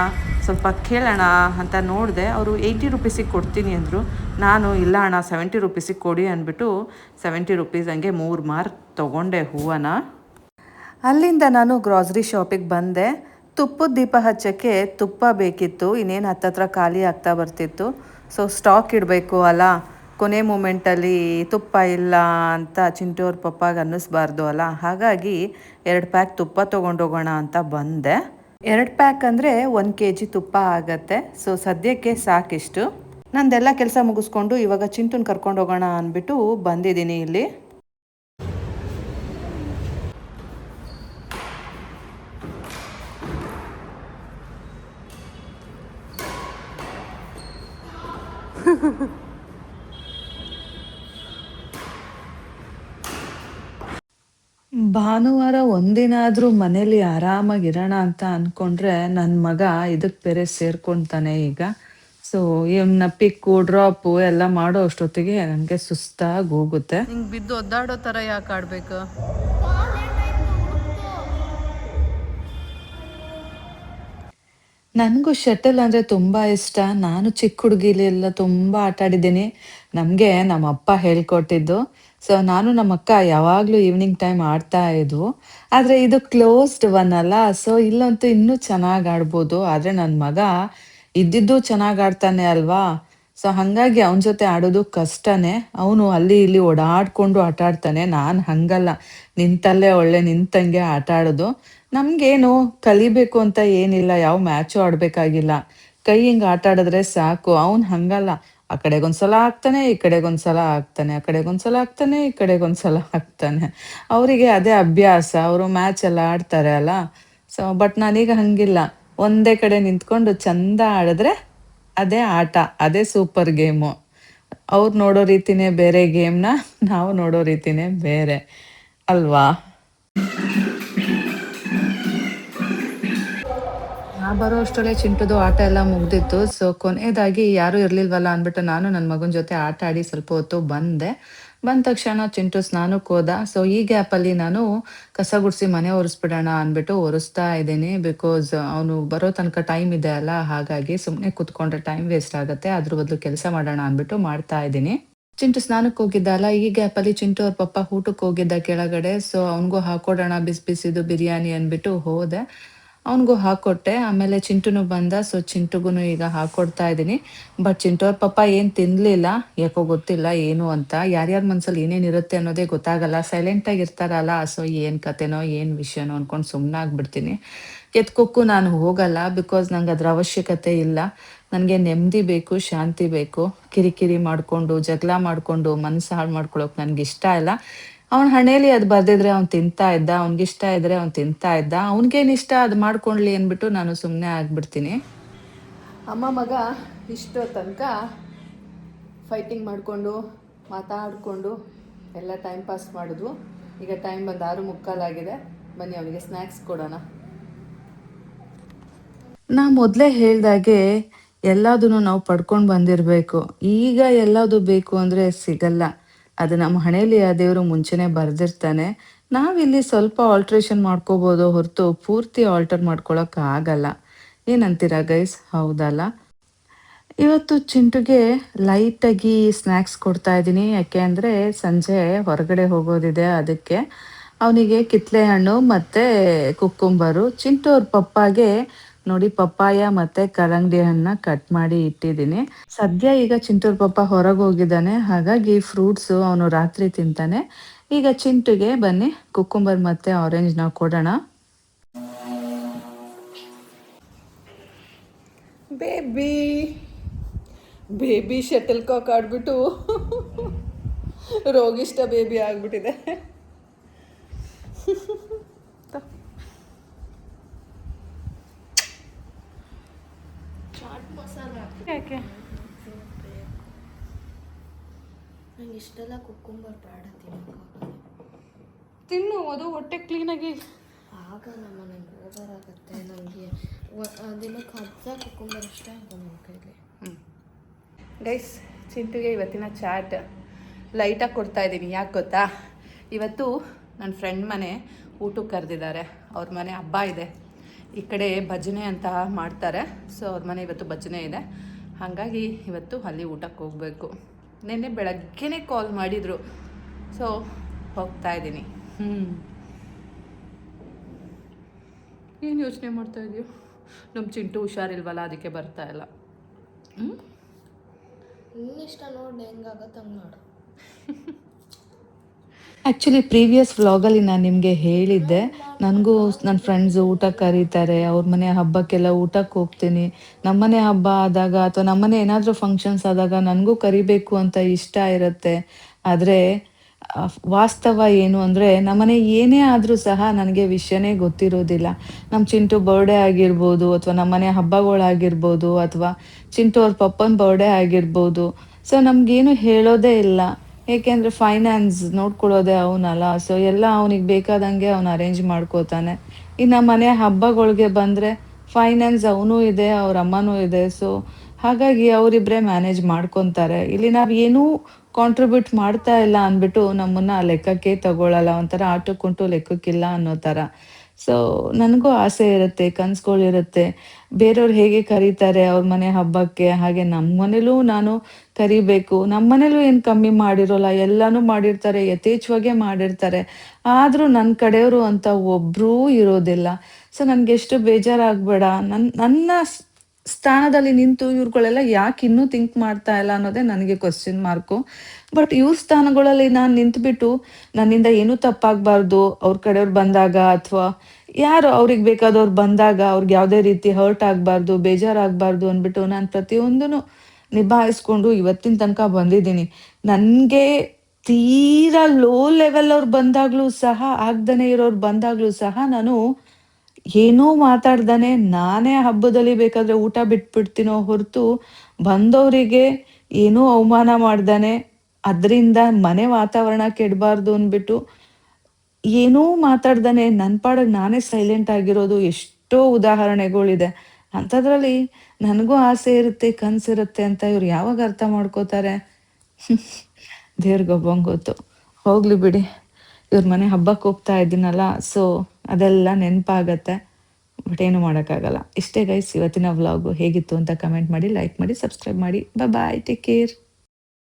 ಸ್ವಲ್ಪ ಕೇಳೋಣ ಅಂತ ನೋಡಿದೆ. ಅವರು 80 ರೂಪೀಸಿಗೆ ಕೊಡ್ತೀನಿ ಅಂದರು. ನಾನು ಇಲ್ಲ ಅಣ್ಣ 70 ರೂಪೀಸಿಗೆ ಕೊಡಿ ಅಂದ್ಬಿಟ್ಟು 70 ರೂಪೀಸ್ ಹಂಗೆ 3 ಮಾರು ತೊಗೊಂಡೆ ಹೂವನ. ಅಲ್ಲಿಂದ ನಾನು ಗ್ರಾಸರಿ ಶಾಪಿಗೆ ಬಂದೆ. ತುಪ್ಪದ ದೀಪ ಹಚ್ಚೋಕ್ಕೆ ತುಪ್ಪ ಬೇಕಿತ್ತು. ಇನ್ನೇನು ಹತ್ತತ್ರ ಖಾಲಿ ಆಗ್ತಾ ಬರ್ತಿತ್ತು. ಸೊ ಸ್ಟಾಕ್ ಇಡಬೇಕು ಅಲ್ಲ, ಕೊನೆ ಮೂಮೆಂಟಲ್ಲಿ ತುಪ್ಪ ಇಲ್ಲ ಅಂತ ಚಿಂಟು ಅವ್ರ ಪಪ್ಪಾಗೆ ಅನ್ನಿಸ್ಬಾರ್ದು ಅಲ್ಲ. ಹಾಗಾಗಿ 2 ಪ್ಯಾಕ್ ತುಪ್ಪ ತೊಗೊಂಡೋಗೋಣ ಅಂತ ಬಂದೆ. 2 ಪ್ಯಾಕ್ ಅಂದರೆ 1 kg ತುಪ್ಪ ಆಗತ್ತೆ. ಸೊ ಸದ್ಯಕ್ಕೆ ಸಾಕಿಷ್ಟು. ನಂದೆಲ್ಲ ಕೆಲಸ ಮುಗಿಸ್ಕೊಂಡು ಇವಾಗ ಚಿಂಟುನ್ ಕರ್ಕೊಂಡು ಹೋಗೋಣ ಅಂದ್ಬಿಟ್ಟು ಬಂದಿದ್ದೀನಿ ಇಲ್ಲಿ. ಭಾನುವಾರ ಒಂದಿನ ಆದ್ರೂ ಮನೇಲಿ ಆರಾಮಾಗಿರೋಣ ಅಂತ ಅನ್ಕೊಂಡ್ರೆ ನನ್ನ ಮಗ ಇದಕ್ ಬೇರೆ ಸೇರ್ಕೊಂತಾನೆ ಈಗ. ಸೊ ಇವ್ನ ಪಿಕ್ಕು ಡ್ರಾಪು ಎಲ್ಲ ಮಾಡೋ ಅಷ್ಟೊತ್ತಿಗೆ ನನಗೆ ಸುಸ್ತಾಗಿ ಹೋಗುತ್ತೆ. ಹಿಂಗೆ ಬಿದ್ದು ಒದ್ದಾಡೋ ಥರ ಯಾಕೆ ಆಡ್ಬೇಕು? ನನಗೂ ಶಟಲ್ ಅಂದರೆ ತುಂಬ ಇಷ್ಟ. ನಾನು ಚಿಕ್ಕ ಹುಡುಗಿಲೆಲ್ಲ ತುಂಬ ಆಟ ಆಡಿದ್ದೀನಿ. ನಮಗೆ ನಮ್ಮ ಅಪ್ಪ ಹೇಳ್ಕೊಟ್ಟಿದ್ದು. ಸೊ ನಾನು ನಮ್ಮ ಅಕ್ಕ ಯಾವಾಗಲೂ ಈವ್ನಿಂಗ್ ಟೈಮ್ ಆಡ್ತಾ ಇದ್ವು. ಆದರೆ ಇದು ಕ್ಲೋಸ್ಡ್ ಒನ್ ಅಲ್ಲ. ಸೊ ಇಲ್ಲಂತೂ ಇನ್ನೂ ಚೆನ್ನಾಗಿ ಆಡ್ಬೋದು. ಆದರೆ ನನ್ನ ಮಗ ಇದ್ದಿದ್ದು ಚೆನ್ನಾಗಿ ಆಡ್ತಾನೆ ಅಲ್ವಾ? ಸೊ ಹಾಗಾಗಿ ಅವನ ಜೊತೆ ಆಡೋದು ಕಷ್ಟನೇ. ಅವನು ಅಲ್ಲಿ ಇಲ್ಲಿ ಓಡಾಡ್ಕೊಂಡು ಆಟ ಆಡ್ತಾನೆ. ನಾನು ಹಂಗಲ್ಲ. ನಿಂತಲ್ಲೇ ಒಳ್ಳೆ ನಿಂತಂಗೆ ಆಟ ಆಡೋದು. ನಮ್ಗೇನು ಕಲಿಬೇಕು ಅಂತ ಏನಿಲ್ಲ. ಯಾವ ಮ್ಯಾಚು ಆಡ್ಬೇಕಾಗಿಲ್ಲ. ಕೈ ಹಿಂಗ್ ಆಟ ಆಡಿದ್ರೆ ಸಾಕು. ಅವ್ನು ಹಂಗಲ್ಲ. ಆ ಕಡೆಗೊಂದ್ಸಲ ಹಾಕ್ತಾನೆ, ಈ ಕಡೆಗೊಂದ್ಸಲ ಹಾಕ್ತಾನೆ, ಆ ಕಡೆಗೊಂದ್ಸಲ ಹಾಕ್ತಾನೆ, ಈ ಕಡೆಗೊಂದ್ಸಲ ಹಾಕ್ತಾನೆ. ಅವರಿಗೆ ಅದೇ ಅಭ್ಯಾಸ. ಅವರು ಮ್ಯಾಚ್ ಎಲ್ಲ ಆಡ್ತಾರೆ ಅಲ್ಲ. ಸೊ ಬಟ್ ನಾನೀಗ ಹಂಗಿಲ್ಲ. ಒಂದೇ ಕಡೆ ನಿಂತ್ಕೊಂಡು ಚಂದ ಆಡಿದ್ರೆ ಅದೇ ಆಟ, ಅದೇ ಸೂಪರ್ ಗೇಮು. ಅವ್ರು ನೋಡೋ ರೀತಿನೇ ಬೇರೆ ಗೇಮ್‌ನ, ನಾವು ನೋಡೋ ರೀತಿನೇ ಬೇರೆ ಅಲ್ವಾ? ನಾ ಬರೋ ಅಷ್ಟರಲ್ಲೇ ಚಿಂಟುದು ಆಟ ಎಲ್ಲ ಮುಗ್ದಿತ್ತು. ಸೊ ಕೊನೆಯದಾಗಿ ಯಾರೂ ಇರ್ಲಿಲ್ವಲ್ಲ ಅಂದ್ಬಿಟ್ಟು ನಾನು ನನ್ನ ಮಗನ ಜೊತೆ ಆಟ ಆಡಿ ಸ್ವಲ್ಪ ಹೊತ್ತು ಬಂದೆ. ಬಂದ ತಕ್ಷಣ ಚಿಂಟು ಸ್ನಾನಕ್ಕೆ ಹೋದ. ಸೊ ಈ ಗ್ಯಾಪಲ್ಲಿ ನಾನು ಕಸ ಗುಡಿಸಿ ಮನೆ ಒರೆಸ್ಬಿಡೋಣ ಅಂದ್ಬಿಟ್ಟು ಒರೆಸ್ತಾ ಇದ್ದೀನಿ. ಬಿಕಾಸ್ ಅವನು ಬರೋ ತನಕ ಟೈಮ್ ಇದೆ ಅಲ್ಲ, ಹಾಗಾಗಿ ಸುಮ್ಮನೆ ಕೂತ್ಕೊಂಡ್ರೆ ಟೈಮ್ ವೇಸ್ಟ್ ಆಗುತ್ತೆ. ಅದ್ರ ಬದಲು ಕೆಲಸ ಮಾಡೋಣ ಅಂದ್ಬಿಟ್ಟು ಮಾಡ್ತಾ ಇದ್ದೀನಿ. ಚಿಂಟು ಸ್ನಾನಕ್ಕೆ ಹೋಗಿದ್ದ ಅಲ್ಲ, ಈ ಗ್ಯಾಪಲ್ಲಿ ಚಿಂಟು ಅವ್ರ ಪಪ್ಪ ಊಟಕ್ಕೆ ಹೋಗಿದ್ದ ಕೆಳಗಡೆ. ಸೊ ಅವನಿಗೂ ಹಾಕೊಡೋಣ ಬಿಸಿ ಬಿಸಿದು ಬಿರಿಯಾನಿ ಅಂದ್ಬಿಟ್ಟು ಹೋದೆ. ಅವನಿಗೂ ಹಾಕೊಟ್ಟೆ. ಆಮೇಲೆ ಚಿಂಟುನು ಬಂದ. ಸೊ ಚಿಂಟುಗೂ ಈಗ ಹಾಕೊಡ್ತಾ ಇದ್ದೀನಿ. ಬಟ್ ಚಿಂಟು ಅವ್ರ ಪಪ್ಪ ಏನು ತಿನ್ನಲಿಲ್ಲ. ಯಾಕೋ ಗೊತ್ತಿಲ್ಲ ಏನು ಅಂತ. ಯಾರ್ಯಾರ ಮನ್ಸಲ್ಲಿ ಏನೇನಿರುತ್ತೆ ಅನ್ನೋದೇ ಗೊತ್ತಾಗಲ್ಲ. ಸೈಲೆಂಟಾಗಿ ಇರ್ತಾರಲ್ಲ. ಸೊ ಏನು ಕತೆನೋ ಏನು ವಿಷಯನೋ ಅಂದ್ಕೊಂಡು ಸುಮ್ಮನಾಗ್ಬಿಡ್ತೀನಿ. ಎತ್ಕೊಕ್ಕೂ ನಾನು ಹೋಗಲ್ಲ. ಬಿಕಾಸ್ ನಂಗೆ ಅದ್ರ ಅವಶ್ಯಕತೆ ಇಲ್ಲ. ನನಗೆ ನೆಮ್ಮದಿ ಬೇಕು, ಶಾಂತಿ ಬೇಕು. ಕಿರಿಕಿರಿ ಮಾಡಿಕೊಂಡು ಜಗಳ ಮಾಡಿಕೊಂಡು ಮನಸ್ಸು ಹಾಳು ಮಾಡ್ಕೊಳೋಕೆ ನನಗಿಷ್ಟ ಇಲ್ಲ. ಅವ್ನ ಹಣೆಯಲ್ಲಿ ಅದು ಬರ್ದಿದ್ರೆ ಅವ್ನು ತಿಂತಾ ಇದ್ದ. ಅವ್ನಿಗಿಷ್ಟ ಇದ್ರೆ ಅವ್ನು ತಿಂತಾ ಇದ್ದ. ಅವ್ನಿಗೇನಿಷ್ಟ ಅದು ಮಾಡ್ಕೊಳ್ಳಿ ಅಂದ್ಬಿಟ್ಟು ನಾನು ಸುಮ್ಮನೆ ಆಗ್ಬಿಡ್ತೀನಿ. ಅಮ್ಮ ಮಗ ಇಷ್ಟೋ ತನಕ ಫೈಟಿಂಗ್ ಮಾಡಿಕೊಂಡು ಮಾತಾಡಿಕೊಂಡು ಎಲ್ಲ ಟೈಮ್ ಪಾಸ್ ಮಾಡಿದ್ವು. ಈಗ ಟೈಮ್ ಬಂದು 6:45 ಬನ್ನಿ ಅವನಿಗೆ ಸ್ನ್ಯಾಕ್ಸ್ ಕೊಡೋಣ. ನಾ ಮೊದಲೇ ಹೇಳ್ದಾಗೆ ಎಲ್ಲದನ್ನು ನಾವು ಪಡ್ಕೊಂಡು ಬಂದಿರಬೇಕು. ಈಗ ಎಲ್ಲದು ಬೇಕು ಅಂದರೆ ಸಿಗಲ್ಲ. ಅದು ನಮ್ಮ ಹಣೆಯಲ್ಲಿ ಆ ದೇವರು ಮುಂಚೆನೇ ಬರೆದಿರ್ತಾನೆ. ನಾವಿಲ್ಲಿ ಸ್ವಲ್ಪ ಆಲ್ಟ್ರೇಷನ್ ಮಾಡ್ಕೋಬೋದು ಹೊರತು ಪೂರ್ತಿ ಆಲ್ಟರ್ ಮಾಡ್ಕೊಳಕ್ಕೆ ಆಗಲ್ಲ. ಏನಂತೀರಾ ಗೈಸ್? ಹೌದಲ್ಲ? ಇವತ್ತು ಚಿಂಟುಗೆ ಲೈಟಾಗಿ ಸ್ನ್ಯಾಕ್ಸ್ ಕೊಡ್ತಾ ಇದ್ದೀನಿ. ಯಾಕೆ ಅಂದರೆ ಸಂಜೆ ಹೊರಗಡೆ ಹೋಗೋದಿದೆ. ಅದಕ್ಕೆ ಅವನಿಗೆ ಕಿತ್ತಳೆ ಹಣ್ಣು ಮತ್ತು ಕುಕ್ಕುಂಬರು. ಚಿಂಟು ಅವ್ರ ಪಪ್ಪಾಗೆ ನೋಡಿ ಪಪ್ಪಾಯ ಮತ್ತು ಕಲ್ಲಂಗಡಿ ಹಣ್ಣನ್ನ ಕಟ್ ಮಾಡಿ ಇಟ್ಟಿದ್ದೀನಿ. ಸದ್ಯ ಈಗ ಚಿಂಟೂರ್ ಪಪ್ಪ ಹೊರಗೆ ಹೋಗಿದ್ದಾನೆ. ಹಾಗಾಗಿ ಫ್ರೂಟ್ಸು ಅವನು ರಾತ್ರಿ ತಿಂತಾನೆ. ಈಗ ಚಿಂಟುಗೆ ಬನ್ನಿ ಕುಕ್ಕುಂಬರ್ ಮತ್ತು ಆರೆಂಜ್ನ ಕೊಡೋಣ. ಬೇಬಿ ಬೇಬಿ ಶಟಲ್ ಕಾಕ್ ಆಡ್ಬಿಟ್ಟು ರೋಗಿಷ್ಟ ಬೇಬಿ ಆಗ್ಬಿಟ್ಟಿದೆ. ಚಾಟ್ ಮಸಾಲ ಯಾಕೆ ನಂಗೆ ಇಷ್ಟೆಲ್ಲ ಕುಕ್ಕುಂಬರ್ ಬೇಡ ತಿನ್ನೋಕ್ಕಾಗಲ್ಲ. ತಿನ್ನು, ಅದು ಹೊಟ್ಟೆ ಕ್ಲೀನಾಗಿ ಆಗಲ್ಲ, ನನಗೆ ಓವರ್ ಆಗುತ್ತೆ. ನನಗೆ ದಿನಕ್ಕೆ 10 ಕುಕ್ಕುಂಬರ್ ಇಷ್ಟ ಆಗೋದು ನನ್ನ ಕೈಲಿ. ಗೈಸ್, ಚಿಂಟುಗೆ ಇವತ್ತಿನ ಚಾಟ್ ಲೈಟಾಗಿ ಕೊಡ್ತಾಯಿದ್ದೀನಿ. ಯಾಕೆ ಗೊತ್ತಾ? ಇವತ್ತು ನನ್ನ ಫ್ರೆಂಡ್ ಮನೆ ಊಟಕ್ಕೆ ಕರೆದಿದ್ದಾರೆ. ಅವ್ರ ಮನೆ ಹಬ್ಬ ಇದೆ. ಈ ಕಡೆ ಭಜನೆ ಅಂತ ಮಾಡ್ತಾರೆ. ಸೊ ಅವ್ರ ಮನೆ ಇವತ್ತು ಭಜನೆ ಇದೆ. ಹಾಗಾಗಿ ಇವತ್ತು ಅಲ್ಲಿ ಊಟಕ್ಕೆ ಹೋಗಬೇಕು. ನಿನ್ನೆ ಬೆಳಗ್ಗೆನೇ ಕಾಲ್ ಮಾಡಿದರು. ಸೊ ಹೋಗ್ತಾಯಿದ್ದೀನಿ. ಏನು ಯೋಚನೆ ಮಾಡ್ತಾಯಿದ್ದೀವಿ? ನಮ್ಮ ಚಿಂಟು ಹುಷಾರಿಲ್ವಲ್ಲ, ಅದಕ್ಕೆ ಬರ್ತಾ ಇಲ್ಲ. ಇನ್ನಿಷ್ಟ ನೋಡಿ ಹೆಂಗಾಗತ್ತೆ ಹಂಗೆ ನೋಡು. ಆ್ಯಕ್ಚುಲಿ ಪ್ರೀವಿಯಸ್ ವ್ಲಾಗಲ್ಲಿ ನಾನು ನಿಮಗೆ ಹೇಳಿದ್ದೆ, ನನಗೂ ನನ್ನ ಫ್ರೆಂಡ್ಸು ಊಟಕ್ಕೆ ಕರೀತಾರೆ. ಅವ್ರ ಮನೆ ಹಬ್ಬಕ್ಕೆಲ್ಲ ಊಟಕ್ಕೆ ಹೋಗ್ತೀನಿ. ನಮ್ಮನೆ ಹಬ್ಬ ಆದಾಗ ಅಥವಾ ನಮ್ಮನೆ ಏನಾದರೂ ಫಂಕ್ಷನ್ಸ್ ಆದಾಗ ನನಗೂ ಕರಿಬೇಕು ಅಂತ ಇಷ್ಟ ಇರುತ್ತೆ. ಆದರೆ ವಾಸ್ತವ ಏನು ಅಂದರೆ ನಮ್ಮನೆ ಏನೇ ಆದರೂ ಸಹ ನನಗೆ ವಿಷಯನೇ ಗೊತ್ತಿರೋದಿಲ್ಲ. ನಮ್ಮ ಚಿಂಟು ಬರ್ಡೇ ಆಗಿರ್ಬೋದು ಅಥವಾ ನಮ್ಮನೆ ಹಬ್ಬಗಳಾಗಿರ್ಬೋದು ಅಥವಾ ಚಿಂಟು ಅವ್ರ ಪಪ್ಪನ ಬರ್ಡೇ ಆಗಿರ್ಬೋದು. ಸೊ ನಮಗೇನು ಹೇಳೋದೇ ಇಲ್ಲ. ಏಕೆಂದರೆ ಫೈನಾನ್ಸ್ ನೋಡ್ಕೊಳ್ಳೋದೇ ಅವನಲ್ಲ. ಸೊ ಎಲ್ಲ ಅವನಿಗೆ ಬೇಕಾದಂಗೆ ಅವನು ಅರೇಂಜ್ ಮಾಡ್ಕೋತಾನೆ. ಇನ್ನು ಮನೆ ಹಬ್ಬಗಳಿಗೆ ಬಂದರೆ ಫೈನಾನ್ಸ್ ಅವನೂ ಇದೆ, ಅವ್ರ ಅಮ್ಮನೂ ಇದೆ. ಸೊ ಹಾಗಾಗಿ ಅವರಿಬ್ಬರೇ ಮ್ಯಾನೇಜ್ ಮಾಡ್ಕೊತಾರೆ. ಇಲ್ಲಿ ನಾವು ಏನೂ ಕಾಂಟ್ರಿಬ್ಯೂಟ್ ಮಾಡ್ತಾ ಇಲ್ಲ ಅಂದ್ಬಿಟ್ಟು ನಮ್ಮನ್ನು ಲೆಕ್ಕಕ್ಕೆ ತಗೊಳ್ಳಲ್ಲ. ಒಂಥರ ಆಟಕ್ಕುಂಟು ಲೆಕ್ಕಕ್ಕಿಲ್ಲ ಅನ್ನೋ ಥರ. ಸೊ ನನಗೂ ಆಸೆ ಇರುತ್ತೆ, ಕನಸುಗಳಿರುತ್ತೆ. ಬೇರೆಯವ್ರು ಹೇಗೆ ಕರೀತಾರೆ ಅವ್ರ ಮನೆ ಹಬ್ಬಕ್ಕೆ, ಹಾಗೆ ನಮ್ಮ ಮನೇಲೂ ನಾನು ಕರಿಬೇಕು. ನಮ್ಮ ಮನೇಲೂ ಏನು ಕಮ್ಮಿ ಮಾಡಿರೋಲ್ಲ, ಎಲ್ಲನೂ ಮಾಡಿರ್ತಾರೆ, ಯಥೇಚ್ಛವಾಗೇ ಮಾಡಿರ್ತಾರೆ. ಆದರೂ ನನ್ನ ಕಡೆಯವರು ಅಂತ ಒಬ್ಬರೂ ಇರೋದಿಲ್ಲ. ಸೊ ನನಗೆಷ್ಟು ಬೇಜಾರಾಗಬೇಡ, ನನ್ನ ಸ್ಥಾನದಲ್ಲಿ ನಿಂತು ಇವ್ರುಗಳೆಲ್ಲ ಯಾಕೆ ಇನ್ನೂ ಥಿಂಕ್ ಮಾಡ್ತಾ ಇಲ್ಲ ಅನ್ನೋದೇ ನನಗೆ ಕ್ವಶನ್ ಮಾರ್ಕು. ಬಟ್ ಇವ್ರ ಸ್ಥಾನಗಳಲ್ಲಿ ನಾನು ನಿಂತುಬಿಟ್ಟು ನನ್ನಿಂದ ಏನೂ ತಪ್ಪಾಗಬಾರ್ದು, ಅವ್ರ ಕಡೆಯವ್ರು ಬಂದಾಗ ಅಥವಾ ಯಾರು ಅವ್ರಿಗೆ ಬೇಕಾದವ್ರು ಬಂದಾಗ ಅವ್ರಿಗೆ ಯಾವುದೇ ರೀತಿ ಹರ್ಟ್ ಆಗಬಾರ್ದು, ಬೇಜಾರಾಗಬಾರ್ದು ಅಂದ್ಬಿಟ್ಟು ನಾನು ಪ್ರತಿಯೊಂದೂ ನಿಭಾಯಿಸ್ಕೊಂಡು ಇವತ್ತಿನ ತನಕ ಬಂದಿದ್ದೀನಿ. ನನಗೆ ತೀರಾ ಲೋ ಲೆವೆಲ್ ಅವ್ರು ಬಂದಾಗಲೂ ಸಹ, ಆಗ್ದೇ ಇರೋರು ಬಂದಾಗಲೂ ಸಹ ನಾನು ಏನೂ ಮಾತಾಡ್ದಾನೆ ನಾನೇ ಹಬ್ಬದಲ್ಲಿ ಬೇಕಾದರೆ ಊಟ ಬಿಟ್ಬಿಡ್ತೀನೋ ಹೊರತು ಬಂದವರಿಗೆ ಏನೂ ಅವಮಾನ ಮಾಡ್ದಾನೆ, ಅದರಿಂದ ಮನೆ ವಾತಾವರಣ ಕೆಡಬಾರ್ದು ಅಂದ್ಬಿಟ್ಟು ಏನೂ ಮಾತಾಡ್ದಾನೆ ನನ್ನ ಪಾಡಿಗೆ ನಾನೇ ಸೈಲೆಂಟ್ ಆಗಿರೋದು ಎಷ್ಟೋ ಉದಾಹರಣೆಗಳಿದೆ. ಅಂಥದ್ರಲ್ಲಿ ನನಗೂ ಆಸೆ ಇರುತ್ತೆ, ಕನಸಿರುತ್ತೆ ಅಂತ ಇವ್ರು ಯಾವಾಗ ಅರ್ಥ ಮಾಡ್ಕೋತಾರೆ? ದೇವ್ರಿಗೊಬ್ಬಂಗೆ ಗೊತ್ತು. ಹೋಗಲಿ ಬಿಡಿ, ಇವ್ರ ಮನೆ ಹಬ್ಬಕ್ಕೆ ಹೋಗ್ತಾ ಇದ್ದೀನಲ್ಲ, ಸೊ ಅದೆಲ್ಲ ನೆನಪಾಗತ್ತೆ. ಬಟ್ ಏನು ಮಾಡೋಕ್ಕಾಗಲ್ಲ. ಇಷ್ಟೇ ಗೈಸ್ ಇವತ್ತಿನ ವ್ಲಾಗು. ಹೇಗಿತ್ತು ಅಂತ ಕಮೆಂಟ್ ಮಾಡಿ, ಲೈಕ್ ಮಾಡಿ, ಸಬ್ಸ್ಕ್ರೈಬ್ ಮಾಡಿ. ಬಾಯ್, ಟೇಕ್ ಕೇರ್.